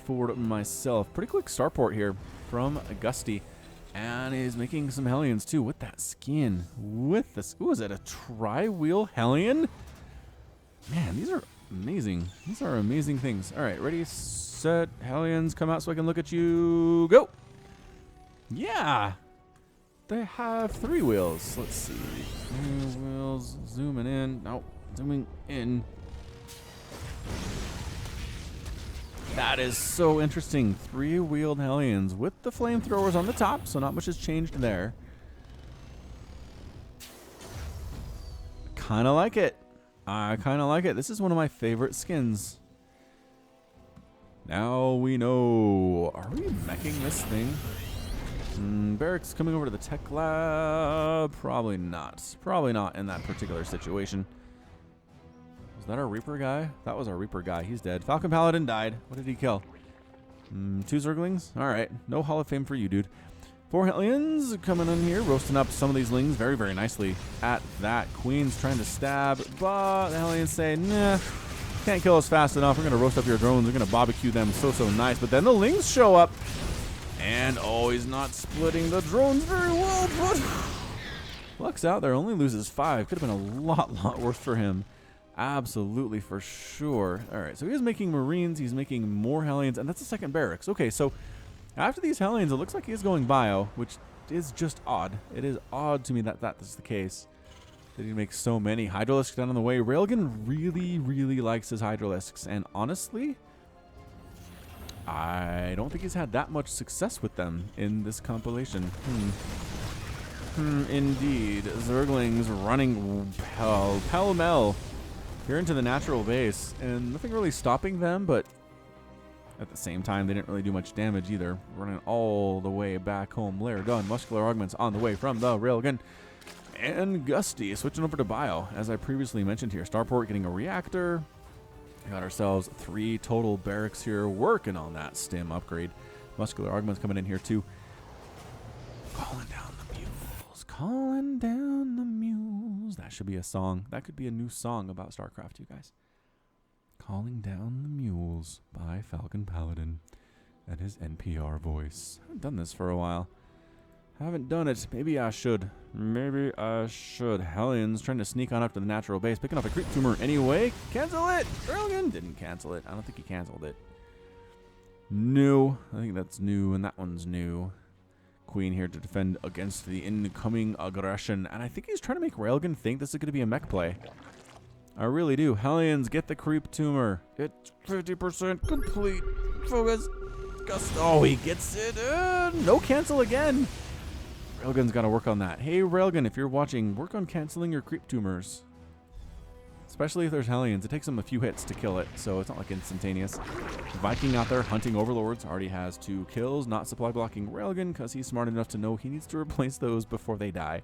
S1: For myself. Pretty quick starport here from Gusty. And he's making some Hellions too with that skin. With this. Ooh, is it a tri-wheel Hellion? Man, these are amazing. These are amazing things. All right, ready, set, Hellions, come out so I can look at you. Go! Yeah! They have 3 wheels. Let's see. 3 wheels, zooming in. No, zooming in. That is so interesting. 3-wheeled Hellions with the flamethrowers on the top, so not much has changed there. Kind of like it. I kind of like it. This is one of my favorite skins. Now we know. Are we meching this thing? Barracks coming over to the tech lab. Probably not. Probably not in that particular situation. Was that our Reaper guy? That was our Reaper guy. He's dead. Falcon Paladin died. What did he kill? 2 Zerglings? Alright. No Hall of Fame for you, dude. 4 Hellions coming in here, roasting up some of these Lings very, very nicely at that. Queen's trying to stab, but the Hellions say, nah, can't kill us fast enough. We're going to roast up your drones. We're going to barbecue them so nice. But then the Lings show up, and oh, he's not splitting the drones very well, but luck's out there, only loses 5. Could have been a lot worse for him. Absolutely, for sure. All right, so he is making Marines. He's making more Hellions, and that's the second barracks. Okay, so after these Hellions, it looks like he is going bio, which is just odd. It is odd to me that that is the case. That he makes so many Hydralisks down on the way. Railgan really likes his Hydralisks, and honestly, I don't think he's had that much success with them in this compilation. Indeed. Zerglings running pell-mell here into the natural base, and nothing really stopping them, but at the same time, they didn't really do much damage either. Running all the way back home. Lair done. Muscular augments on the way from the Railgun. And Gusty switching over to Bio. As I previously mentioned here, Starport getting a reactor. We got ourselves 3 total barracks here working on that stim upgrade. Muscular augments coming in here too. Calling down the mules. Calling down the mules. That should be a song. That could be a new song about StarCraft, you guys. Calling Down the Mules by Falcon Paladin and his NPR voice. I haven't done this for a while. Haven't done it. Maybe I should. Maybe I should. Hellions trying to sneak on up to the natural base. Picking up a creep tumor anyway. Cancel it! Railgun didn't cancel it. I don't think he canceled it. New. I think that's new, and that one's new. Queen here to defend against the incoming aggression. And I think he's trying to make Railgun think this is going to be a mech play. I really do. Hellions, get the creep tumor. It's 50% complete. Focus. Gust. Oh, he gets it. No cancel again. Railgun's got to work on that. Hey, Railgun, if you're watching, work on canceling your creep tumors. Especially if there's Hellions. It takes them a few hits to kill it, so it's not like instantaneous. Viking out there hunting overlords. Already has 2 kills. Not supply blocking Railgun because he's smart enough to know he needs to replace those before they die.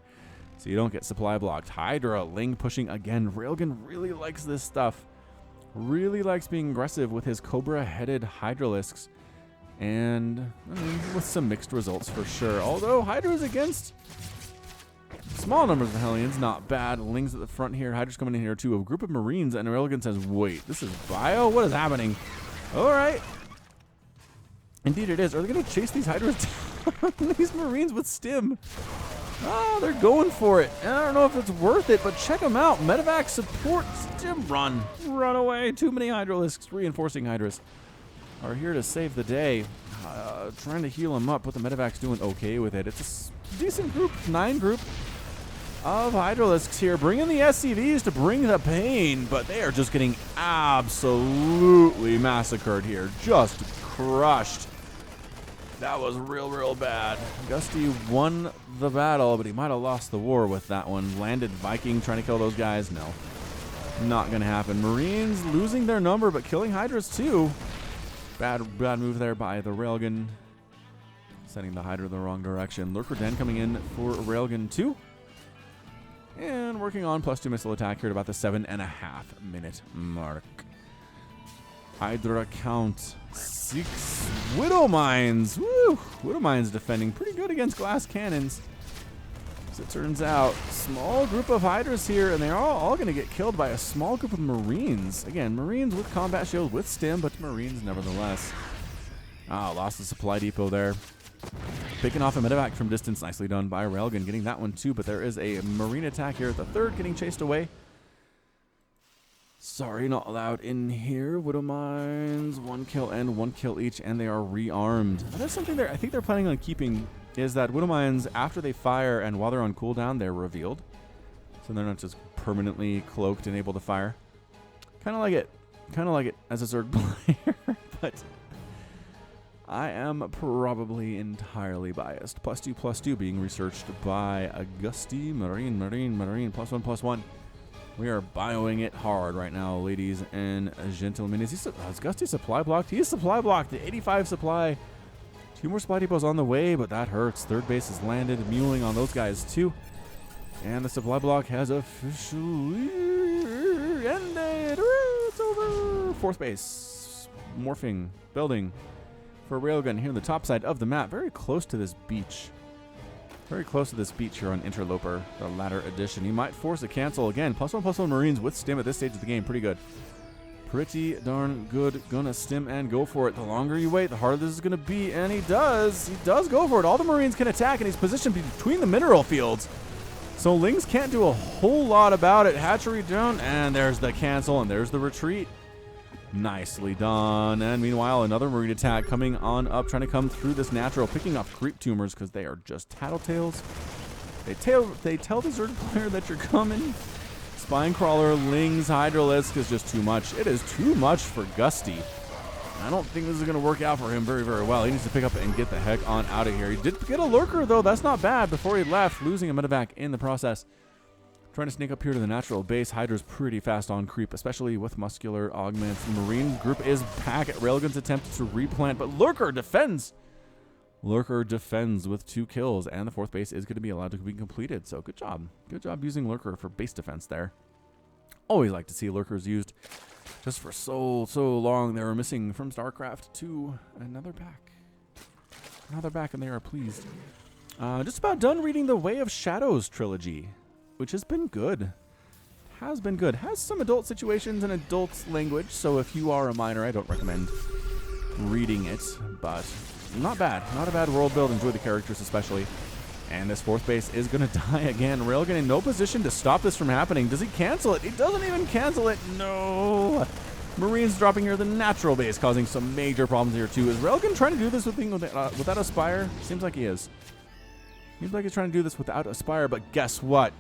S1: So you don't get supply blocked. Hydra, Ling pushing again. Railgun really likes this stuff. Really likes being aggressive with his Cobra-headed Hydralisks. And with some mixed results for sure. Although Hydra is against small numbers of Hellions. Not bad. Ling's at the front here. Hydra's coming in here too. A group of Marines. And Railgun says, wait, this is bio? What is happening? All right. Indeed it is. Are they going to chase these Hydras down? These Marines with stim. Oh, they're going for it. And I don't know if it's worth it, but check them out. Medevac support, stim, run. Run away. Too many Hydralisks. Reinforcing Hydras are here to save the day. Trying to heal them up, but the Medevac's doing okay with it. It's a decent group, 9 group of Hydralisks here. Bringing the SCVs to bring the pain, but they are just getting absolutely massacred here. Just crushed. That was real bad. Gusty won the battle, but he might have lost the war with that one. Landed Viking trying to kill those guys. No, not going to happen. Marines losing their number, but killing Hydras too. Bad move there by the Railgun. Sending the Hydra the wrong direction. Lurker Den coming in for Railgun 2. And working on +2 missile attack here at about the 7.5-minute mark. Hydra count 6 Widow Mines. Woo! Widow Mines defending pretty good against glass cannons. As it turns out, small group of Hydras here, and they're all going to get killed by a small group of Marines. Again, Marines with combat shield, with stim, but Marines nevertheless. Ah, lost the supply depot there. Picking off a medevac from distance. Nicely done by Railgun, getting that one too, but there is a Marine attack here at the 3rd, getting chased away. Sorry, not allowed in here. Widow Mines, 1 kill and 1 kill each, and they are rearmed. There's something there I think they're planning on keeping, is that Widow Mines, after they fire and while they're on cooldown, they're revealed. So they're not just permanently cloaked and able to fire. Kind of like it. Kind of like it as a Zerg player, but I am probably entirely biased. +2/+2 being researched by Gusty. Marine, +1/+1. We are bioing it hard right now, ladies and gentlemen. Is Gusty supply blocked? He is supply blocked. The 85 supply. 2 more supply depots on the way, but that hurts. 3rd base is landed, muling on those guys too. And the supply block has officially ended. It's over. 4th base. Morphing. Building for Railgun here on the top side of the map. Very close to this beach. Very close to this beach here on Interloper, the latter edition. He might force a cancel again. +1/+1 Marines with stim at this stage of the game. Pretty good. Pretty darn good. Gonna stim and go for it. The longer you wait, the harder this is gonna be. And he does. He does go for it. All the Marines can attack, and he's positioned between the mineral fields. So Lings can't do a whole lot about it. Hatchery down, and there's the cancel, and there's the retreat. Nicely done. And meanwhile, another Marine attack coming on up, trying to come through this natural, picking off creep tumors because they are just tattletales. They tell the Zerg player that you're coming. Spine Crawler, Lings, Hydralisk is just too much. It is too much for Gusty. I don't think this is going to work out for him very, very well. He needs to pick up and get the heck on out of here. He did get a Lurker, though. That's not bad before he left, losing a medevac in the process. Trying to sneak up here to the natural base. Hydra's pretty fast on creep, especially with muscular augments. The Marine group is back at Railgun's attempt to replant, but Lurker defends. Lurker defends with 2 kills, and the 4th base is going to be allowed to be completed. So good job. Good job using Lurker for base defense there. Always like to see Lurkers used. Just for so long, they were missing from StarCraft to another pack. Another pack, and they are pleased. Just about done reading the Way of Shadows trilogy, which has been good. Has been good. Has some adult situations and adult language, so if you are a minor, I don't recommend reading it, but not bad. Not a bad world build. Enjoy the characters especially. And this 4th base is going to die again. Railgun in no position to stop this from happening. Does he cancel it? He doesn't even cancel it. No. Marines dropping here the natural base, causing some major problems here too. Is Railgun trying to do this without a Spire? Seems like he is. Seems like he's trying to do this without a Spire, but guess what?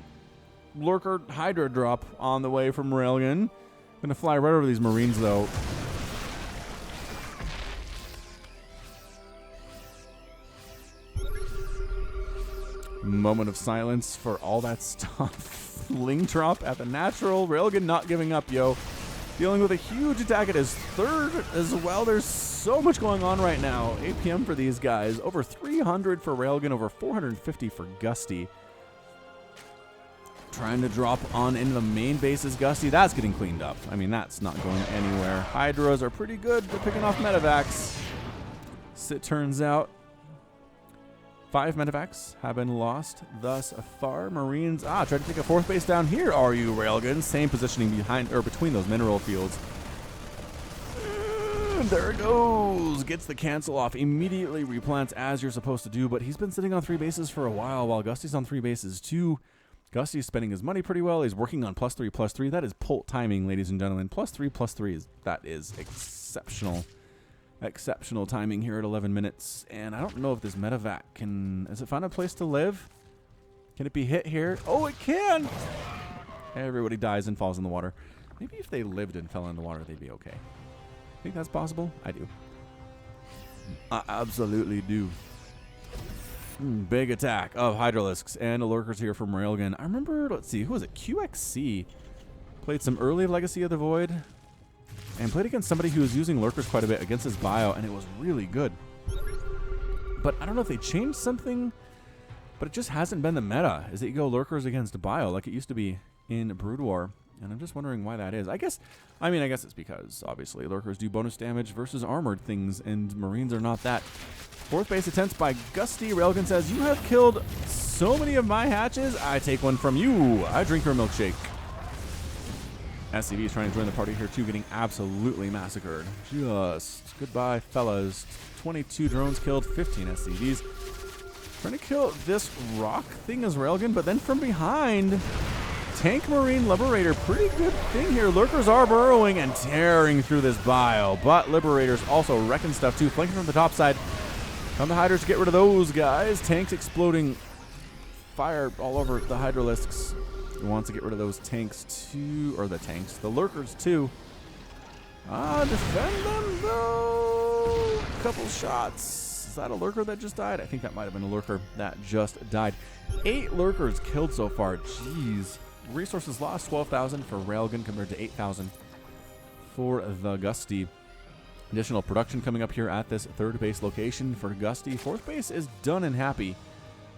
S1: Lurker Hydra drop on the way from Railgun. Going to fly right over these Marines though. Moment of silence for all that stuff. Ling drop at the natural. Railgun not giving up, yo. Dealing with a huge attack at his 3rd as well. There's so much going on right now. APM for these guys. Over 300 for Railgun, over 450 for Gusty. Trying to drop on into the main bases. Gusty, that's getting cleaned up. I mean, that's not going anywhere. Hydras are pretty good for picking off medevacs. It turns out 5 medevacs have been lost thus far. Marines, try to take a 4th base down here. Are you, Railgun? Same positioning behind or between those mineral fields. And there it goes. Gets the cancel off. Immediately replants as you're supposed to do, but he's been sitting on 3 bases for a while Gusty's on 3 bases too. Gusty's spending his money pretty well. He's working on +3/+3. That is Polt timing, ladies and gentlemen. +3/+3 that is exceptional. Exceptional timing here at 11 minutes. And I don't know if this medevac has it found a place to live? Can it be hit here? Oh, it can! Everybody dies and falls in the water. Maybe if they lived and fell in the water, they'd be okay. Think that's possible? I do. I absolutely do. Big attack of Hydralisks and Lurkers here from Railgun. I remember, let's see, who was it? QXC played some early Legacy of the Void. And played against somebody who was using Lurkers quite a bit against his bio, and it was really good. But I don't know if they changed something, but it just hasn't been the meta, is that you go Lurkers against bio like it used to be in Brood War. And I'm just wondering why that is. I guess it's because, obviously, Lurkers do bonus damage versus armored things, and Marines are not that. 4th base attempts by Gusty. Railgun says, you have killed so many of my hatches, I take one from you. I drink your milkshake. SCV is trying to join the party here too, getting absolutely massacred. Just goodbye, fellas. 22 drones killed, 15 SCVs. Trying to kill this rock thing as Railgun, but then from behind, Tank Marine Liberator. Pretty good thing here. Lurkers are burrowing and tearing through this bio, but Liberators also wrecking stuff too, flanking from the top side. Come the Hydras to get rid of those guys. Tanks exploding. Fire all over the Hydralisks. He wants to get rid of those tanks too, or the Lurkers too. Defend them though. Couple shots. Is that a Lurker that just died? I think that might have been a Lurker that just died. 8 Lurkers killed so far. Jeez. Resources lost 12,000 for Railgun compared to 8,000 for the Gusty. Additional production coming up here at this 3rd base location for Gusty. 4th base is done and happy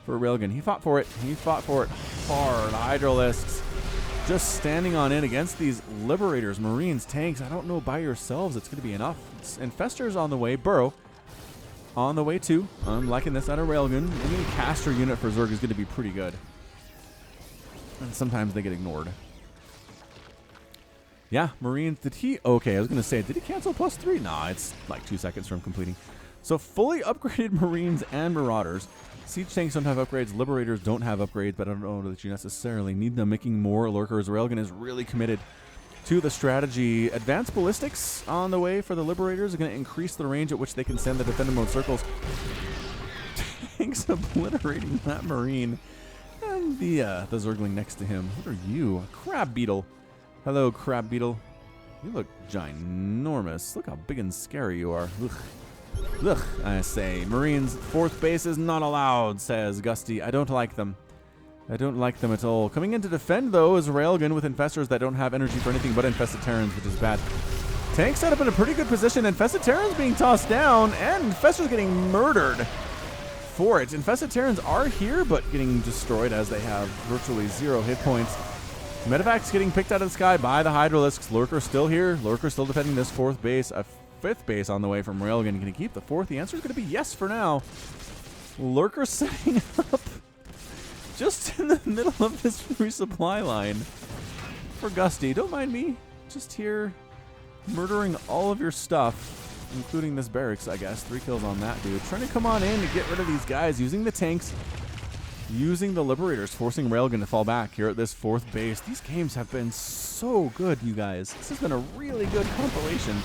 S1: for Railgun. He fought for it. He fought for it hard. Hydralisks just standing on in against these Liberators, Marines, tanks. I don't know by yourselves it's going to be enough. Infestor's on the way. Burrow on the way too. I'm liking this out of Railgun. Any caster unit for Zerg is going to be pretty good. And sometimes they get ignored. Yeah, Marines, did he? Okay, I was going to say, did he cancel +3? Nah, it's like 2 seconds from completing. So fully upgraded Marines and Marauders. Siege tanks don't have upgrades. Liberators don't have upgrades, but I don't know that you necessarily need them. Making more Lurkers. Railgun is really committed to the strategy. Advanced Ballistics on the way for the Liberators are going to increase the range at which they can send the defender mode circles. Tanks obliterating that Marine. And the Zergling next to him. What are you? A Crab Beetle. Hello, Crab Beetle. You look ginormous. Look how big and scary you are. Ugh. Ugh, I say. Marines, 4th base is not allowed, says Gusty. I don't like them. I don't like them at all. Coming in to defend, though, is Railgun with Infestors that don't have energy for anything but Infested Terrans, which is bad. Tank set up in a pretty good position. Infested Terrans being tossed down, and Infestors getting murdered for it. Infested Terrans are here, but getting destroyed as they have virtually 0 hit points. Medevac's getting picked out of the sky by the Hydralisks. Lurker still here. Lurker still defending this 4th base. A 5th base on the way from Railgun. Can he keep the 4th? The answer is going to be yes for now. Lurker setting up just in the middle of this resupply line for Gusty. Don't mind me. Just here murdering all of your stuff, including this barracks, I guess. 3 kills on that dude. Trying to come on in to get rid of these guys using the tanks, using the Liberators, forcing Railgun to fall back here at this 4th base. These games have been so good, you guys. This has been a really good compilation.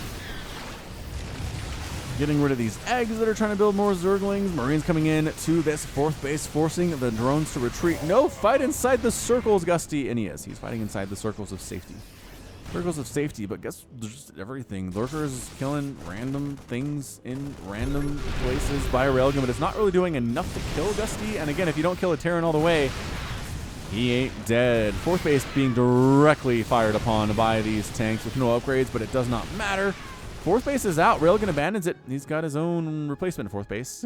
S1: Getting rid of these eggs that are trying to build more Zerglings. Marines coming in to this 4th base, forcing the drones to retreat. No fight inside the circles, Gusty. And he is. He's fighting inside the circles of safety. Circles of safety, but guess there's everything. Lurkers killing random things in random places by Railgun, but it's not really doing enough to kill Gusty. And again, if you don't kill a Terran all the way, he ain't dead. 4th base being directly fired upon by these tanks with no upgrades, but it does not matter. 4th base is out. Railgun abandons it. He's got his own replacement 4th base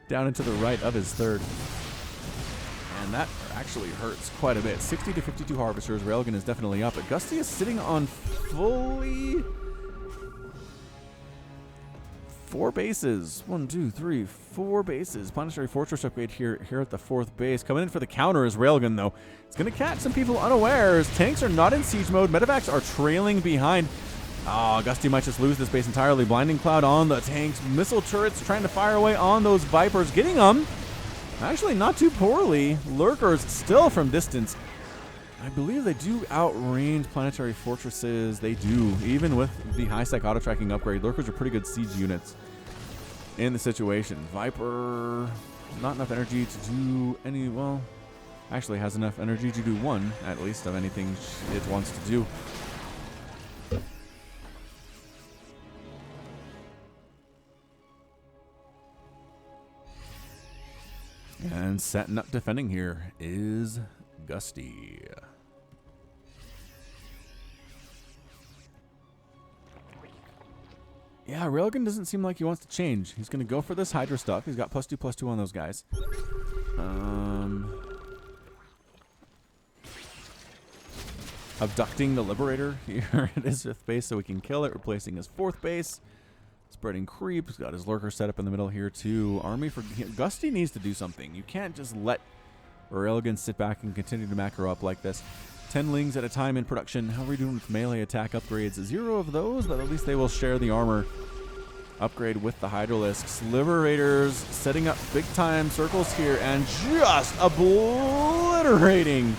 S1: down into the right of his 3rd. And that actually hurts quite a bit. 60 to 52 Harvesters. Railgun is definitely up. But Gusty is sitting on fully 4 bases. 1, 2, 3, 4 bases. Planetary Fortress upgrade here at the 4th base. Coming in for the counter is Railgun, though. It's going to catch some people unawares. Tanks are not in siege mode. Medevacs are trailing behind. Oh, Gusty might just lose this base entirely. Blinding Cloud on the tanks. Missile turrets trying to fire away on those Vipers. Getting them. Actually, not too poorly. Lurkers still from distance. I believe they do outrange Planetary Fortresses. They do. Even with the high-sec auto-tracking upgrade, Lurkers are pretty good siege units in the situation. Viper, not enough energy to do any, well, actually has enough energy to do 1, at least, of anything it wants to do. And setting up defending here is Gusty. Yeah, Railgun doesn't seem like he wants to change. He's going to go for this Hydra stuff. He's got +2/+2 on those guys. Abducting the Liberator here at his 5th base so we can kill it, replacing his 4th base. Spreading creep. He's got his Lurker set up in the middle here too. Army for Gusty needs to do something. You can't just let Railgun sit back and continue to macro up like this. 10 lings at a time in production. How are we doing with melee attack upgrades? 0 of those, but at least they will share the armor upgrade with the Hydralisks. Liberators setting up big time circles here and just obliterating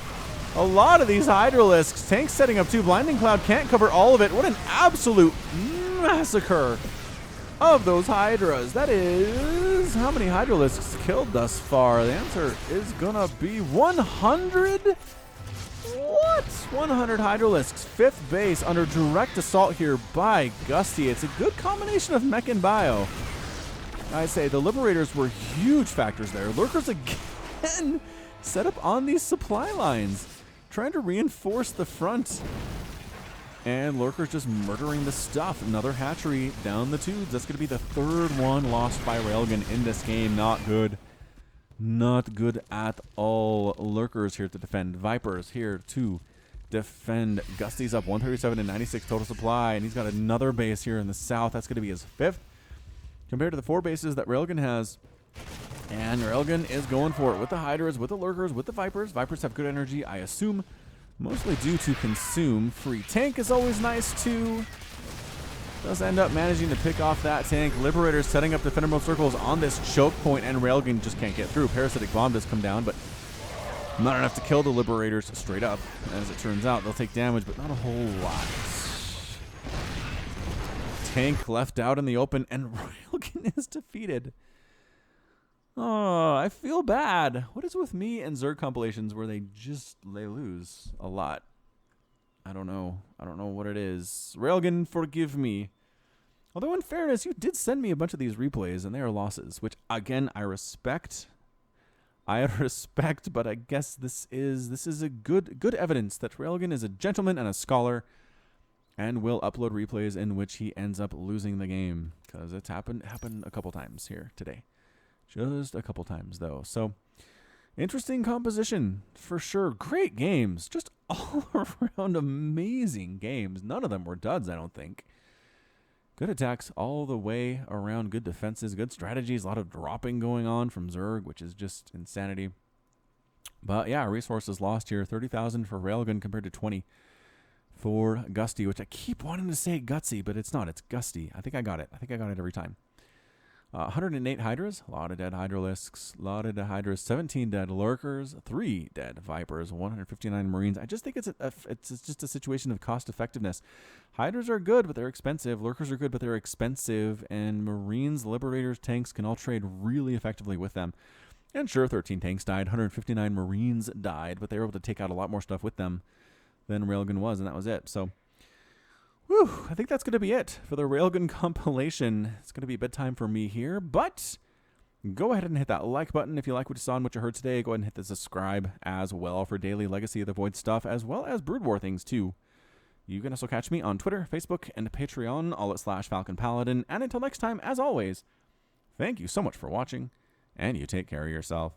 S1: a lot of these Hydralisks. Tanks setting up too. Blinding Cloud can't cover all of it. What an absolute massacre of those Hydras. That is, how many Hydralisks killed thus far? The answer is gonna be 100. What? 100 Hydralisks. 5th base under direct assault here by Gusty. It's a good combination of mech and bio. I say the Liberators were huge factors there. Lurkers again set up on these supply lines, trying to reinforce the front. And Lurker's just murdering the stuff. Another hatchery down the tubes. That's going to be the 3rd one lost by Railgun in this game. Not good. Not good at all. Lurkers here to defend. Vipers here to defend. Gusty's up 137 and 96 total supply. And he's got another base here in the south. That's going to be his 5th. compared to the 4 bases that Railgan has. And Railgan is going for it with the Hydras, with the Lurkers, with the Vipers. Vipers have good energy, I assume, mostly due to consume. Free tank is always nice, too. Does end up managing to pick off that tank. Liberators setting up defender mode circles on this choke point, and Railgun just can't get through. Parasitic Bomb does come down, but not enough to kill the Liberators straight up. As it turns out, they'll take damage, but not a whole lot. Tank left out in the open, and Railgan is defeated. Oh, I feel bad. What is with me and Zerg compilations where they lose a lot? I don't know. I don't know what it is. Railgan, forgive me. Although in fairness, you did send me a bunch of these replays, and they are losses, which again I respect. But I guess this is a good evidence that Railgan is a gentleman and a scholar, and will upload replays in which he ends up losing the game, because it's happened a couple times here today. Just a couple times, though. So, interesting composition, for sure. Great games. Just all around amazing games. None of them were duds, I don't think. Good attacks all the way around. Good defenses, good strategies. A lot of dropping going on from Zerg, which is just insanity. But, yeah, resources lost here. 30,000 for Railgun compared to 20 for Gusty, which I keep wanting to say Gutsy, but it's not. It's Gusty. I think I got it. I think I got it every time. 108 Hydras, a lot of dead Hydralisks, a lot of dead Hydras, 17 dead Lurkers, 3 dead Vipers, 159 Marines. I just think it's just a situation of cost effectiveness. Hydras are good, but they're expensive. Lurkers are good, but they're expensive. And Marines, Liberators, tanks can all trade really effectively with them. And sure, 13 tanks died, 159 Marines died, but they were able to take out a lot more stuff with them than Railgun was, and that was it. So, whew, I think that's going to be it for the Railgun compilation. It's going to be bedtime for me here, but go ahead and hit that like button if you like what you saw and what you heard today. Go ahead and hit the subscribe as well for daily Legacy of the Void stuff, as well as Brood War things too. You can also catch me on Twitter, Facebook, and Patreon, all at /Falcon Paladin. And until next time, as always, thank you so much for watching, and you take care of yourself.